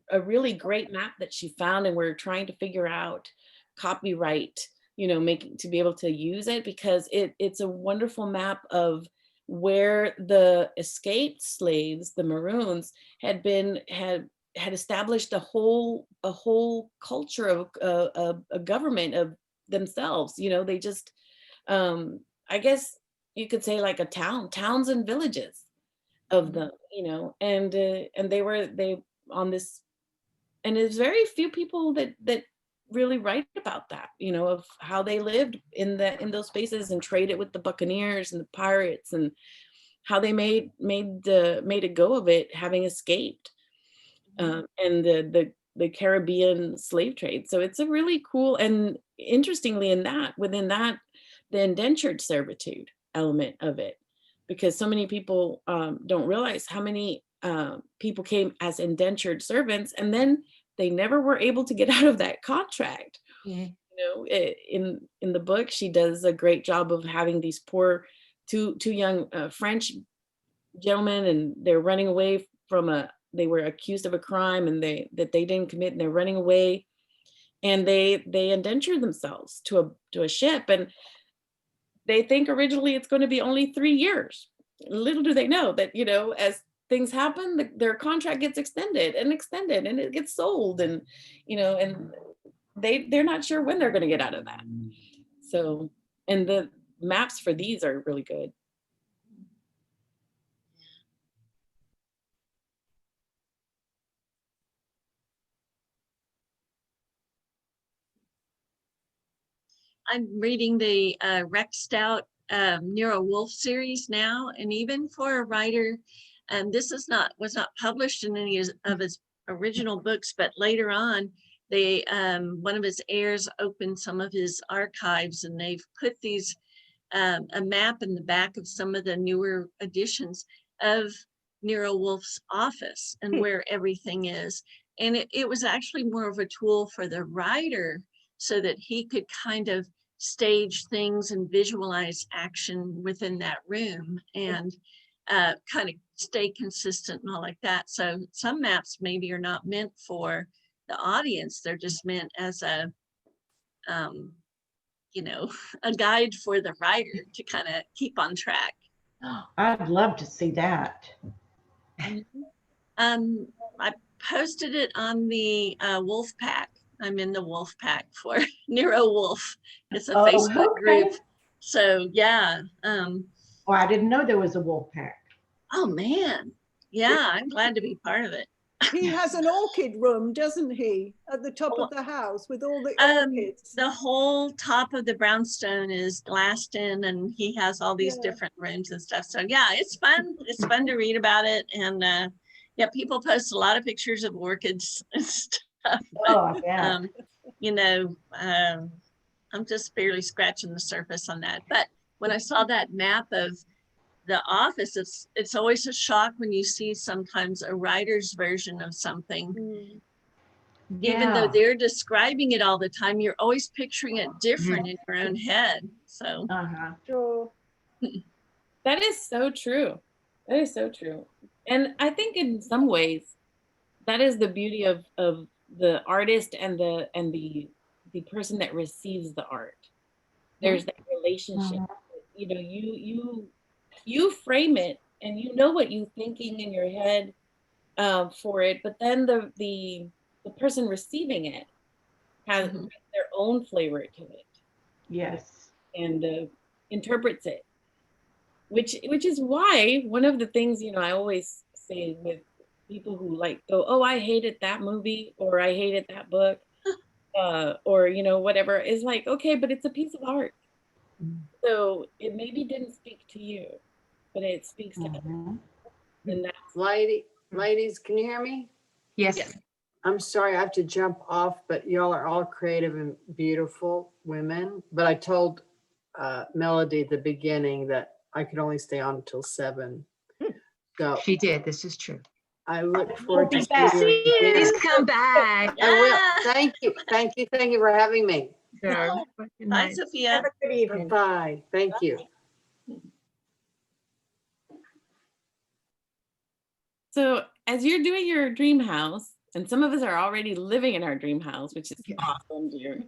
a really great map that she found, and we're trying to figure out copyright, you know, to be able to use it, because it's a wonderful map of where the escaped slaves, the Maroons, had established a whole culture of a government of themselves. You know, they just I guess you could say like towns and villages of them, you know, and they on this, and there's very few people that really write about that, you know, of how they lived in those spaces and traded with the buccaneers and the pirates, and how they made a go of it, having escaped, and the Caribbean slave trade. So it's a really cool, and interestingly within that, the indentured servitude element of it, because so many people don't realize how many people came as indentured servants, and then they never were able to get out of that contract. You know, in the book, she does a great job of having these poor two young French gentlemen, and they're running away from they were accused of a crime, and that they didn't commit, and they're running away, and they indenture themselves to a ship, and they think originally it's going to be only 3 years. Little do they know that, you know, as things happen, their contract gets extended, and it gets sold, and, you know, and they're not sure when they're going to get out of that. So, and the maps for these are really good. I'm reading the Rex Stout Nero Wolfe series now, and even for a writer, this was not published in any of his original books, but later on, they one of his heirs opened some of his archives, and they've put these a map in the back of some of the newer editions of Nero Wolfe's office and where everything is. And it was actually more of a tool for the writer so that he could kind of stage things and visualize action within that room and kind of stay consistent and all like that. So some maps maybe are not meant for the audience. They're just meant as a, you know, a guide for the writer to kind of keep on track. I'd love to see that. I posted it on the Wolf Pack. I'm in the Wolf Pack for Nero Wolfe. It's a Facebook group. So yeah. Oh, I didn't know there was a Wolf Pack. Oh man. Yeah, I'm glad to be part of it. He has an orchid room, doesn't he, at the top of the house with all the orchids? The whole top of the brownstone is glassed in, and he has all these different rooms and stuff. So yeah, it's fun. It's fun to read about it. And yeah, people post a lot of pictures of orchids and stuff. Oh, yeah. You know, I'm just barely scratching the surface on that. But when I saw that map of the office, it's always a shock when you see sometimes a writer's version of something. Even though they're describing it all the time, you're always picturing it different in your own head. So Sure. That is so true. That is so true. And I think in some ways, that is the beauty of the artist and the person that receives the art. There's that relationship. You know, you frame it and you know what you're thinking in your head for it, but then the person receiving it has their own flavor to it. Yes. And interprets it, which is why one of the things, you know, I always say with people who like go, oh, I hated that movie, or I hated that book, or, you know, whatever, is like, okay, but it's a piece of art. So it maybe didn't speak to you, but it speaks to others. And that's ladies, can you hear me? Yes. I'm sorry, I have to jump off, but y'all are all creative and beautiful women. But I told Melody at the beginning that I could only stay on until 7. So She did. This is true. I look forward to back. seeing you again. Please come back. I will. Thank you. Thank you. Thank you for having me. Sure. Good bye, night. Sophia. Have a good evening. Bye. Thank you. So as you're doing your dream house, and some of us are already living in our dream house, which is awesome, dear.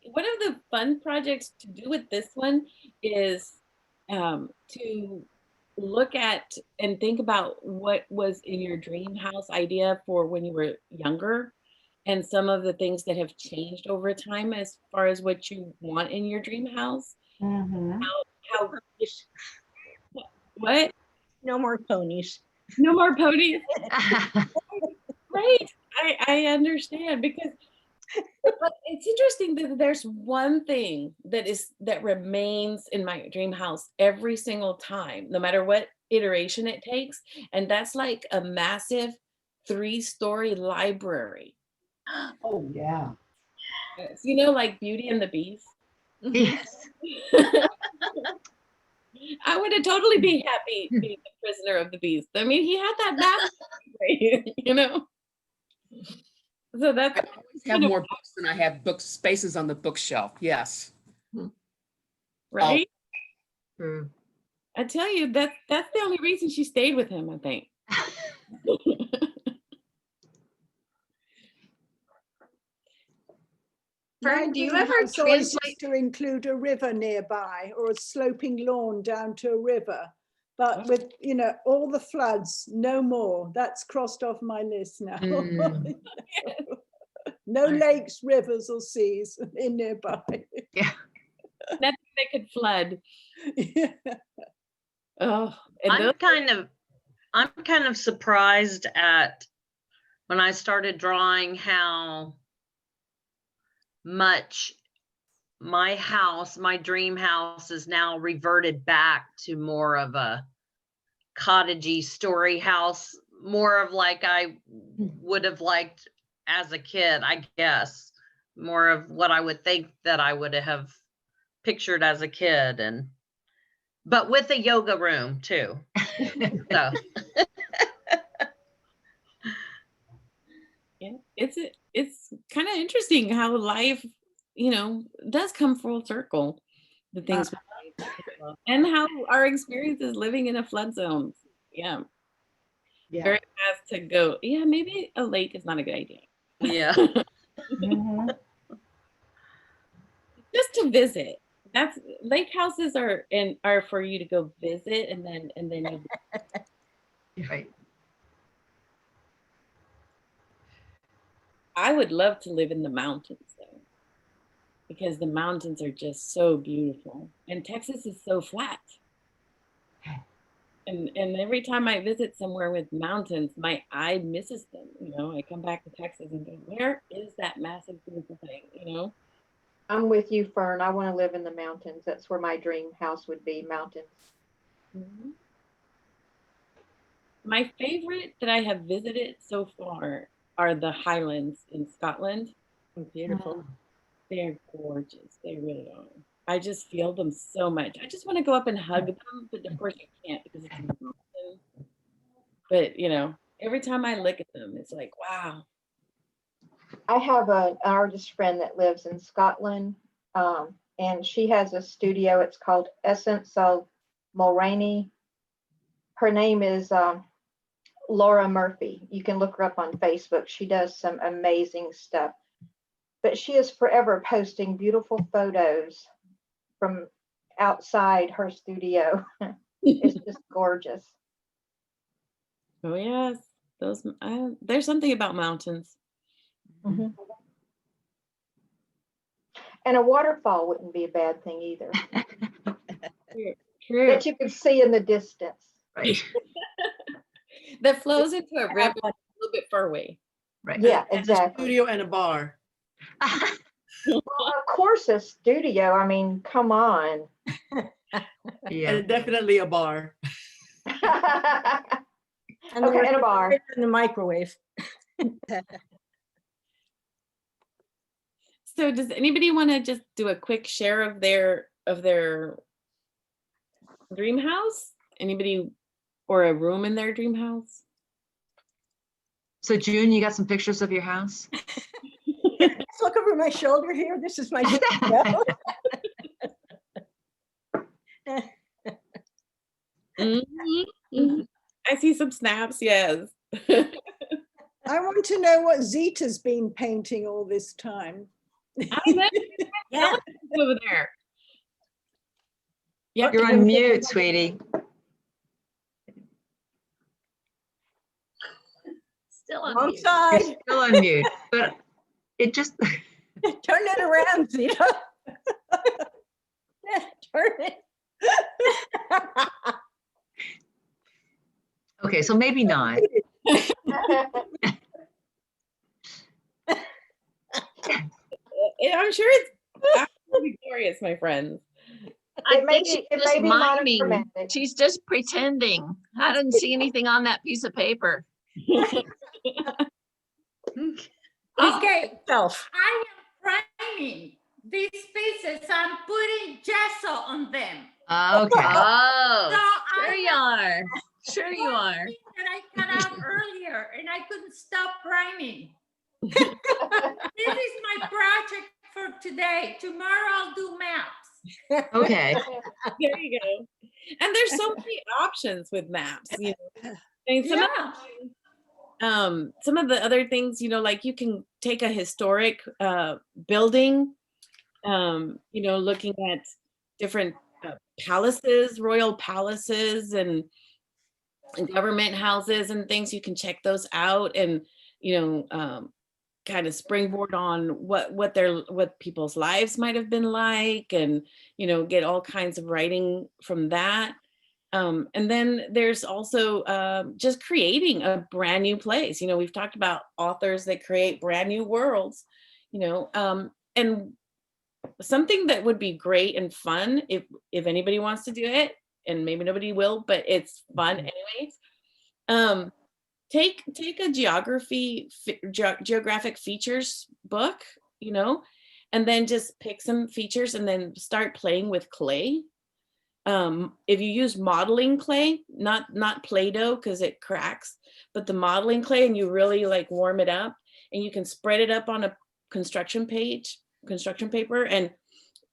One of the fun projects to do with this one is to look at and think about what was in your dream house idea for when you were younger, and some of the things that have changed over time as far as what you want in your dream house. How what? No more ponies. No more ponies. Right. I understand, because but it's interesting that there's one thing that remains in my dream house every single time, no matter what iteration it takes, and that's like a massive 3-story library. Oh yeah. You know, like Beauty and the Beast. Yes. I would have totally be happy being the prisoner of the beast. I mean, he had that massive, you know. So that's, I always have more books than I have book spaces on the bookshelf. Yes. right. True. I tell you, that's the only reason she stayed with him, I think. Fern, do you My ever dream house always translate? used to include a river nearby or a sloping lawn down to a river. But with, you know, all the floods, no more. That's crossed off my list now. No lakes, rivers, or seas in nearby. Yeah. Nothing that could flood. Yeah. Oh, and I'm those, kind of surprised at when I started drawing how much my house, my dream house, is now reverted back to more of a cottagey story house, more of like I would have liked as a kid, I guess, more of what I would think that I would have pictured as a kid, and but with a yoga room too. So yeah, it's kind of interesting how life, does come full circle. The things we like, and how our experience is living in a flood zone. Yeah. Yeah. Very fast to go. Yeah, maybe a lake is not a good idea. yeah. Just to visit. That's lake houses are for you to go visit and then you, Right. I would love to live in the mountains though, because the mountains are just so beautiful and Texas is so flat. And every time I visit somewhere with mountains, my eye misses them. I come back to Texas and go, where is that massive beautiful thing? I'm with you, Fern. I want to live in the mountains. That's where my dream house would be, mountains. Mm-hmm. My favorite that I have visited so far are the Highlands in Scotland. Beautiful. They're gorgeous. They really are. I just feel them so much. I just want to go up and hug them, but of course I can't because it's in the mountain. But every time I look at them, it's like, wow. I have an artist friend that lives in Scotland, and she has a studio. It's called Essence of Mulroney. Her name is Laura Murphy. You can look her up on Facebook. She does some amazing stuff. But she is forever posting beautiful photos from outside her studio. It's just gorgeous. Oh yes, there's something about mountains. Mm-hmm. And a waterfall wouldn't be a bad thing either. True. That you could see in the distance. Right. That flows into a river a little bit far away. Right. Yeah, And a exactly. studio and a bar. Well, of course, a studio. I mean, come on. Yeah. And definitely a bar. And Okay, and a bar. in the microwave. So does anybody want to just do a quick share of their dream house? Anybody, or a room in their dream house? So June, you got some pictures of your house? Let's look over my shoulder here. This is my studio. Mm-hmm. I see some snaps, yes. I want to know what Zita's been painting all this time. I know. Yeah, over there. Yep. You're on mute, sweetie. Still on Wrong mute. side. You're still on mute, but it just Turn it around, Zita. Turn it. okay. So maybe not. I'm sure it's absolutely glorious, my friends. I think she's she's just miming. She's just pretending. I didn't see anything on that piece of paper. Okay, Self. I am priming these pieces. I'm putting gesso on them. Okay. Oh, So sure you are. Sure you are. That I cut out earlier and I couldn't stop priming. This is my project for today. Tomorrow I'll do maps. Okay. There you go. And there's so many options with maps. I mean, some of the other things, like you can take a historic building, looking at different palaces, royal palaces, and government houses and things. You can check those out, and kind of springboard on what people's lives might have been like, and get all kinds of writing from that. And then there's also just creating a brand new place. We've talked about authors that create brand new worlds, and something that would be great and fun if anybody wants to do it, and maybe nobody will, but it's fun anyways. Take a geographic features book, and then just pick some features and then start playing with clay. If you use modeling clay, not Play-Doh because it cracks, but the modeling clay, and you really like warm it up, and you can spread it up on a construction paper and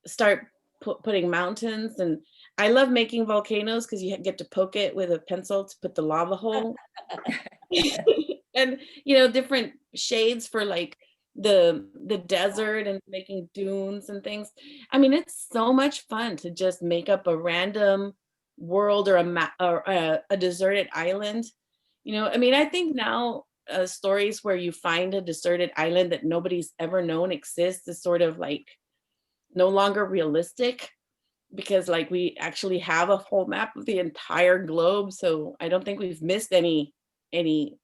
start putting mountains. And I love making volcanoes because you get to poke it with a pencil to put the lava hole. And different shades for like the desert, and making dunes and things. I mean, it's so much fun to just make up a random world or a deserted island. I think now stories where you find a deserted island that nobody's ever known exists is sort of like no longer realistic, because like we actually have a whole map of the entire globe. So I don't think we've missed any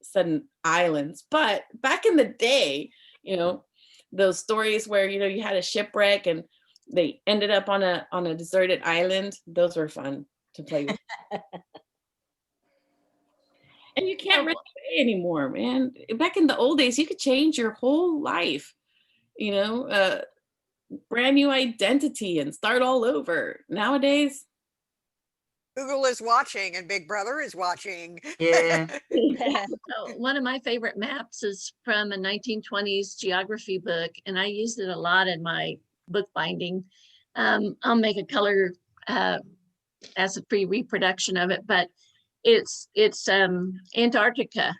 sudden islands. But back in the day, those stories where you had a shipwreck and they ended up on a deserted island, those were fun to play with. And you can't run away anymore, man. Back in the old days, you could change your whole life, brand new identity and start all over. Nowadays, Google is watching and Big Brother is watching. Yeah. So one of my favorite maps is from a 1920s geography book, and I used it a lot in my book binding. I'll make a color as a free reproduction of it, but it's Antarctica,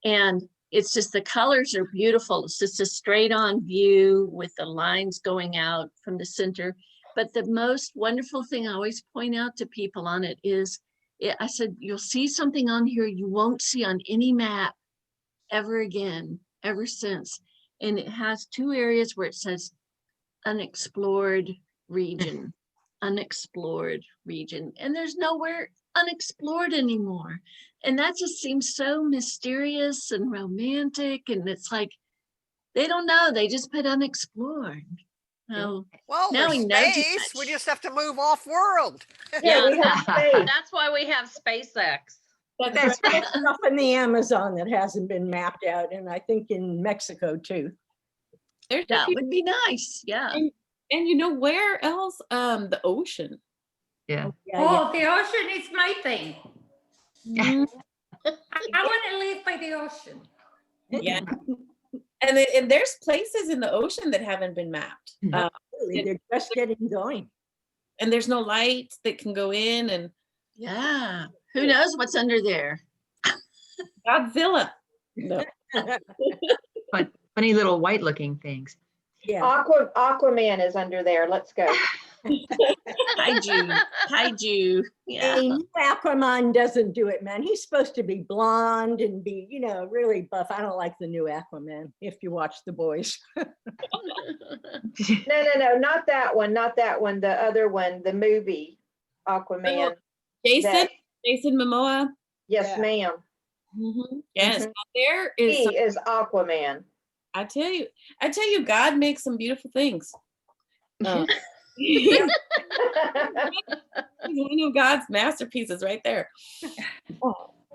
and it's just, the colors are beautiful. It's just a straight on view with the lines going out from the center. But the most wonderful thing I always point out to people on it is, I said, you'll see something on here you won't see on any map ever again, ever since. And it has two areas where it says unexplored region, unexplored region. And there's nowhere unexplored anymore. And that just seems so mysterious and romantic. And it's like, they don't know, they just put unexplored. So well, now we know too space. much. We just have to move off world. Yeah, we have space. that's why we have SpaceX. That's right. Stuff in the Amazon that hasn't been mapped out, and I think in Mexico too. That would be nice. Yeah. And where else? The ocean. Yeah. Oh, the ocean is my thing. Mhm. I want to live by the ocean. Yeah. And there's places in the ocean that haven't been mapped. They're just getting going. And there's no light that can go in, and yeah, who knows what's under there? Godzilla. No. Funny little white looking things. Yeah. Aquaman is under there. Let's go. Kaiju. Yeah. Hey, new Aquaman doesn't do it, man. He's supposed to be blonde and be, really buff. I don't like the new Aquaman, if you watch The Boys. No, not that one. Not that one. The other one, the movie Aquaman. Jason Momoa. Yes, ma'am. Mm-hmm. Yes, Mhm. there is. He is Aquaman. I tell you, God makes some beautiful things. He's one of God's masterpieces right there.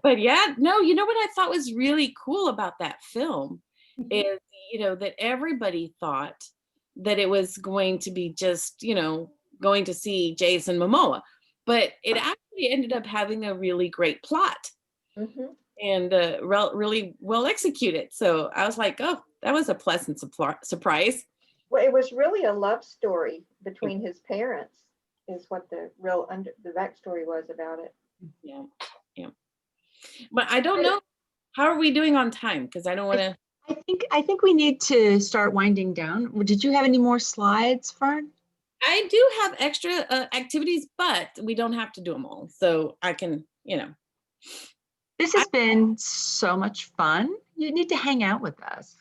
But yeah, no, what I thought was really cool about that film is, that everybody thought that it was going to be just, going to see Jason Momoa, but it actually ended up having a really great plot. Mm-hmm. And really well executed. So I was like, oh, that was a pleasant surprise. Well, it was really a love story between his parents, is what the backstory was about it. Yeah. But I don't know, how are we doing on time? Because I don't want to. I think we need to start winding down. Did you have any more slides, Fern? I do have extra activities, but we don't have to do them all. So I can, This has been so much fun. You need to hang out with us.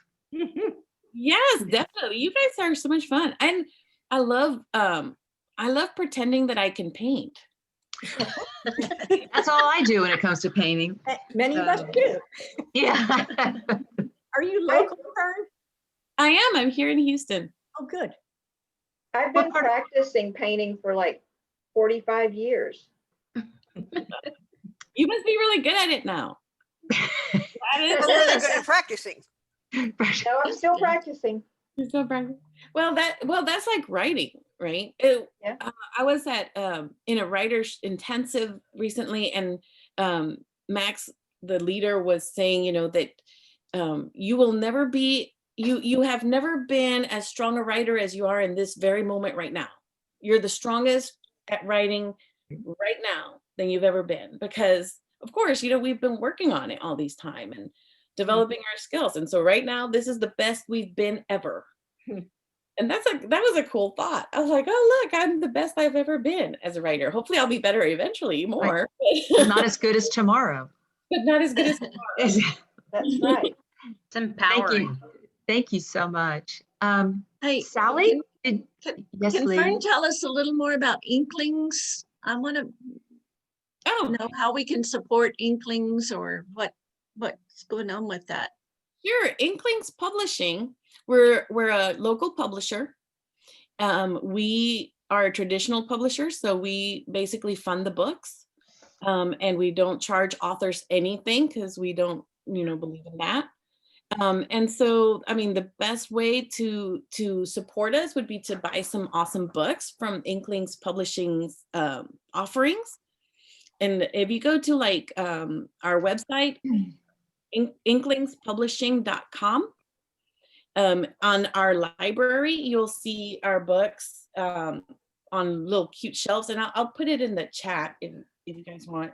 Yes, definitely. You guys are so much fun. And I love pretending that I can paint. That's all I do when it comes to painting. Many of us do. Yeah. Are you local, Fern? I am. I'm here in Houston. Oh, good. I've been practicing painting for like 45 years. You must be really good at it now. That is We're really good at practicing. No, I'm still practicing. You're so practicing. Well, that's like writing, right? Yeah. I was at in a writer's intensive recently, and Max, the leader, was saying, that you will never be, you have never been as strong a writer as you are in this very moment right now. You're the strongest at writing right now than you've ever been, because of course, we've been working on it all these time and developing our skills. And so right now, this is the best we've been ever. And that was a cool thought. I was like, oh, look, I'm the best I've ever been as a writer. Hopefully I'll be better eventually, more. Right. Not as good as tomorrow. But not as good as tomorrow. That's right. It's empowering. Thank you so much. Hey, Sally? Can Fern tell us a little more about Inklings? I want to know how we can support Inklings, or what's going on with that. Sure. Inklings Publishing. We're a local publisher. We are a traditional publisher, so we basically fund the books, and we don't charge authors anything because we don't, believe in that. And so, the best way to support us would be to buy some awesome books from Inklings Publishing's offerings. And if you go to our website, inklingspublishing.com, on our library, you'll see our books on little cute shelves, and I'll put it in the chat if you guys want.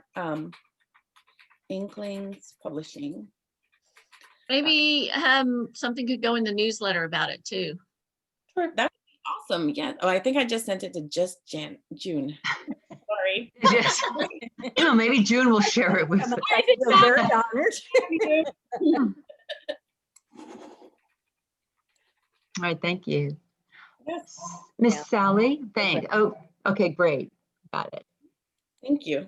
Inklings Publishing. Maybe something could go in the newsletter about it too. Sure, that would be awesome. Yeah. Oh, I think I just sent it to just June. Sorry. Yes. Maybe June will share it with us. We're very honored. All right, thank you. Yes. Miss Sally, thanks. Oh, okay, great. Got it. Thank you.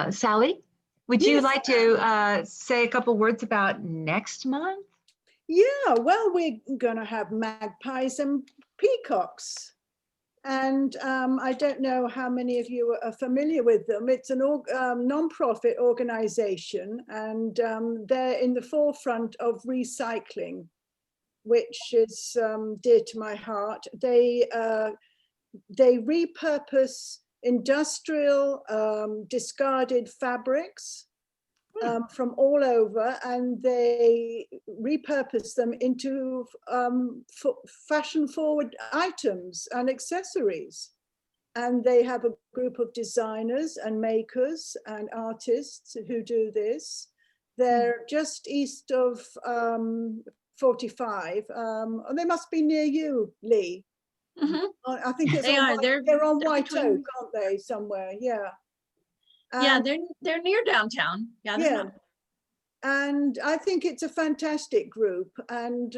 Sally, would you Yes. like to say a couple words about next month? Yeah, well, we're going to have magpies and peacocks. And I don't know how many of you are familiar with them. It's an non-profit organization, and they're in the forefront of recycling, which is dear to my heart. They repurpose industrial discarded fabrics from all over, and they repurpose them into fashion-forward items and accessories. And they have a group of designers and makers and artists who do this. They're just east of 45. They must be near you, Lee. Mm-hmm. I think it's They are. They're on White between- Oak, aren't they? Somewhere, yeah. Yeah, And- they're near downtown. Yeah, they're yeah. not. And I think it's a fantastic group. And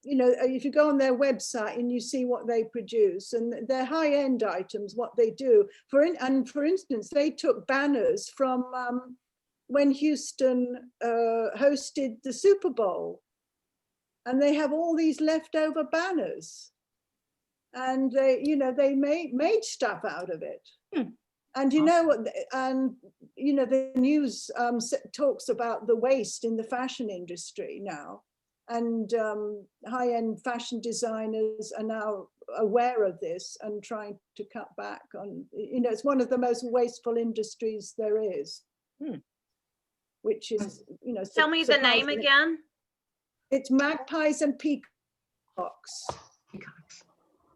if you go on their website and you see what they produce, and they're high-end items, what they do. For instance, they took banners from when Houston hosted the Super Bowl, and they have all these leftover banners, and they made stuff out of it. And the news talks about the waste in the fashion industry now, and high-end fashion designers are now aware of this and trying to cut back on. It's one of the most wasteful industries there is, which is Tell me the name surprising. again. It's Magpies and Peacocks.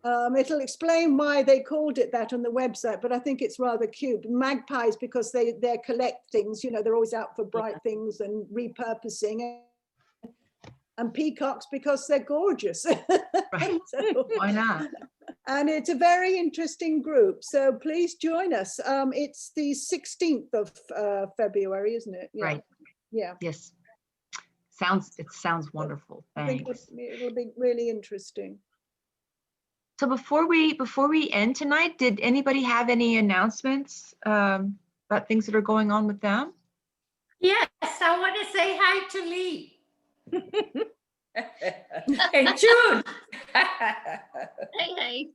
It'll explain why they called it that on the website, but I think it's rather cute. Magpies because they collect things, they're always out for bright things and repurposing. And peacocks because they're gorgeous. Right. So, Why not? and it's a very interesting group. So please join us. It's the 16th of February, isn't it? Yeah. Right. Yeah. Yes. It sounds wonderful. I think Thanks. it'll be really interesting. So before we end tonight, did anybody have any announcements about things that are going on with them? Yes, I want to say hi to Lee. And June. Hey.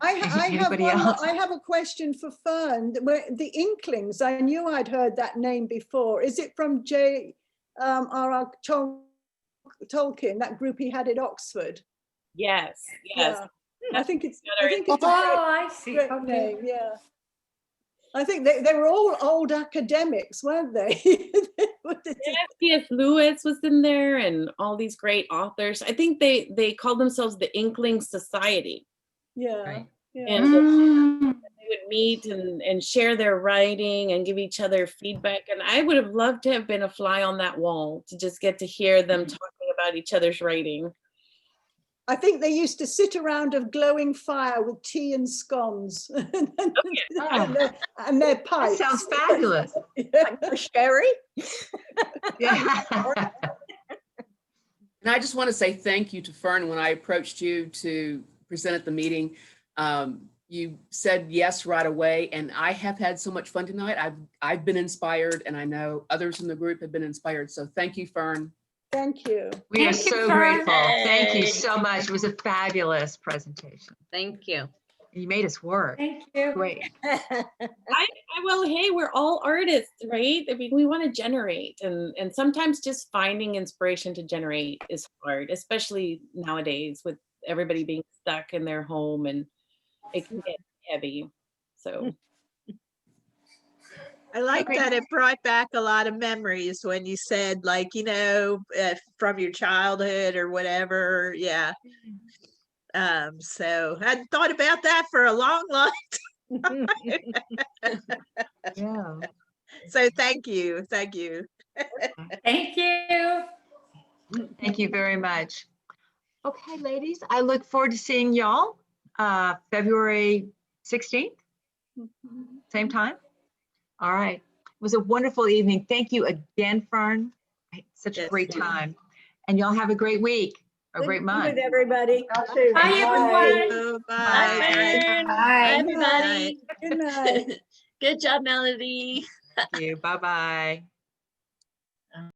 I Anybody else? have a question for Fern. The Inklings, I knew I'd heard that name before. Is it from J.R.R. Tolkien, that group he had at Oxford? Yes, yes. Yeah. I think it's Oh, I see. great Okay. name, yeah. I think they were all old academics, weren't they? C.S. Lewis was in there and all these great authors. I think they called themselves the Inklings Society. Yeah. Yeah. And so they would meet and share their writing and give each other feedback. And I would have loved to have been a fly on that wall to just get to hear them talking about each other's writing. I think they used to sit around a glowing fire with tea and scones and their pipes. That sounds fabulous. Like Sherry? Yeah. And I just want to say thank you to Fern. When I approached you to present at the meeting, you said yes right away, and I have had so much fun tonight. I've been inspired, and I know others in the group have been inspired. So thank you, Fern. Thank you. We are Thank you, so Fern. grateful. Thank you so much. It was a fabulous presentation. Thank you. You made us work. Thank you. Great. Well, hey, we're all artists, right? I mean, we want to generate, and sometimes just finding inspiration to generate is hard, especially nowadays with everybody being stuck in their home, and it can get heavy. So I like that it brought back a lot of memories when you said, like, from your childhood or whatever. Yeah. So I hadn't thought about that for a long, long time. Yeah. So thank you. Thank you. Thank you. Thank you very much. Okay, ladies, I look forward to seeing y'all February 16th, same time. All right. It was a wonderful evening. Thank you again, Fern. Such a great time. And y'all have a great week, a great month. With everybody. Bye, everyone. Bye. Fern. Bye, everybody. Good night. Good job, Melody. Thank you. Bye-bye.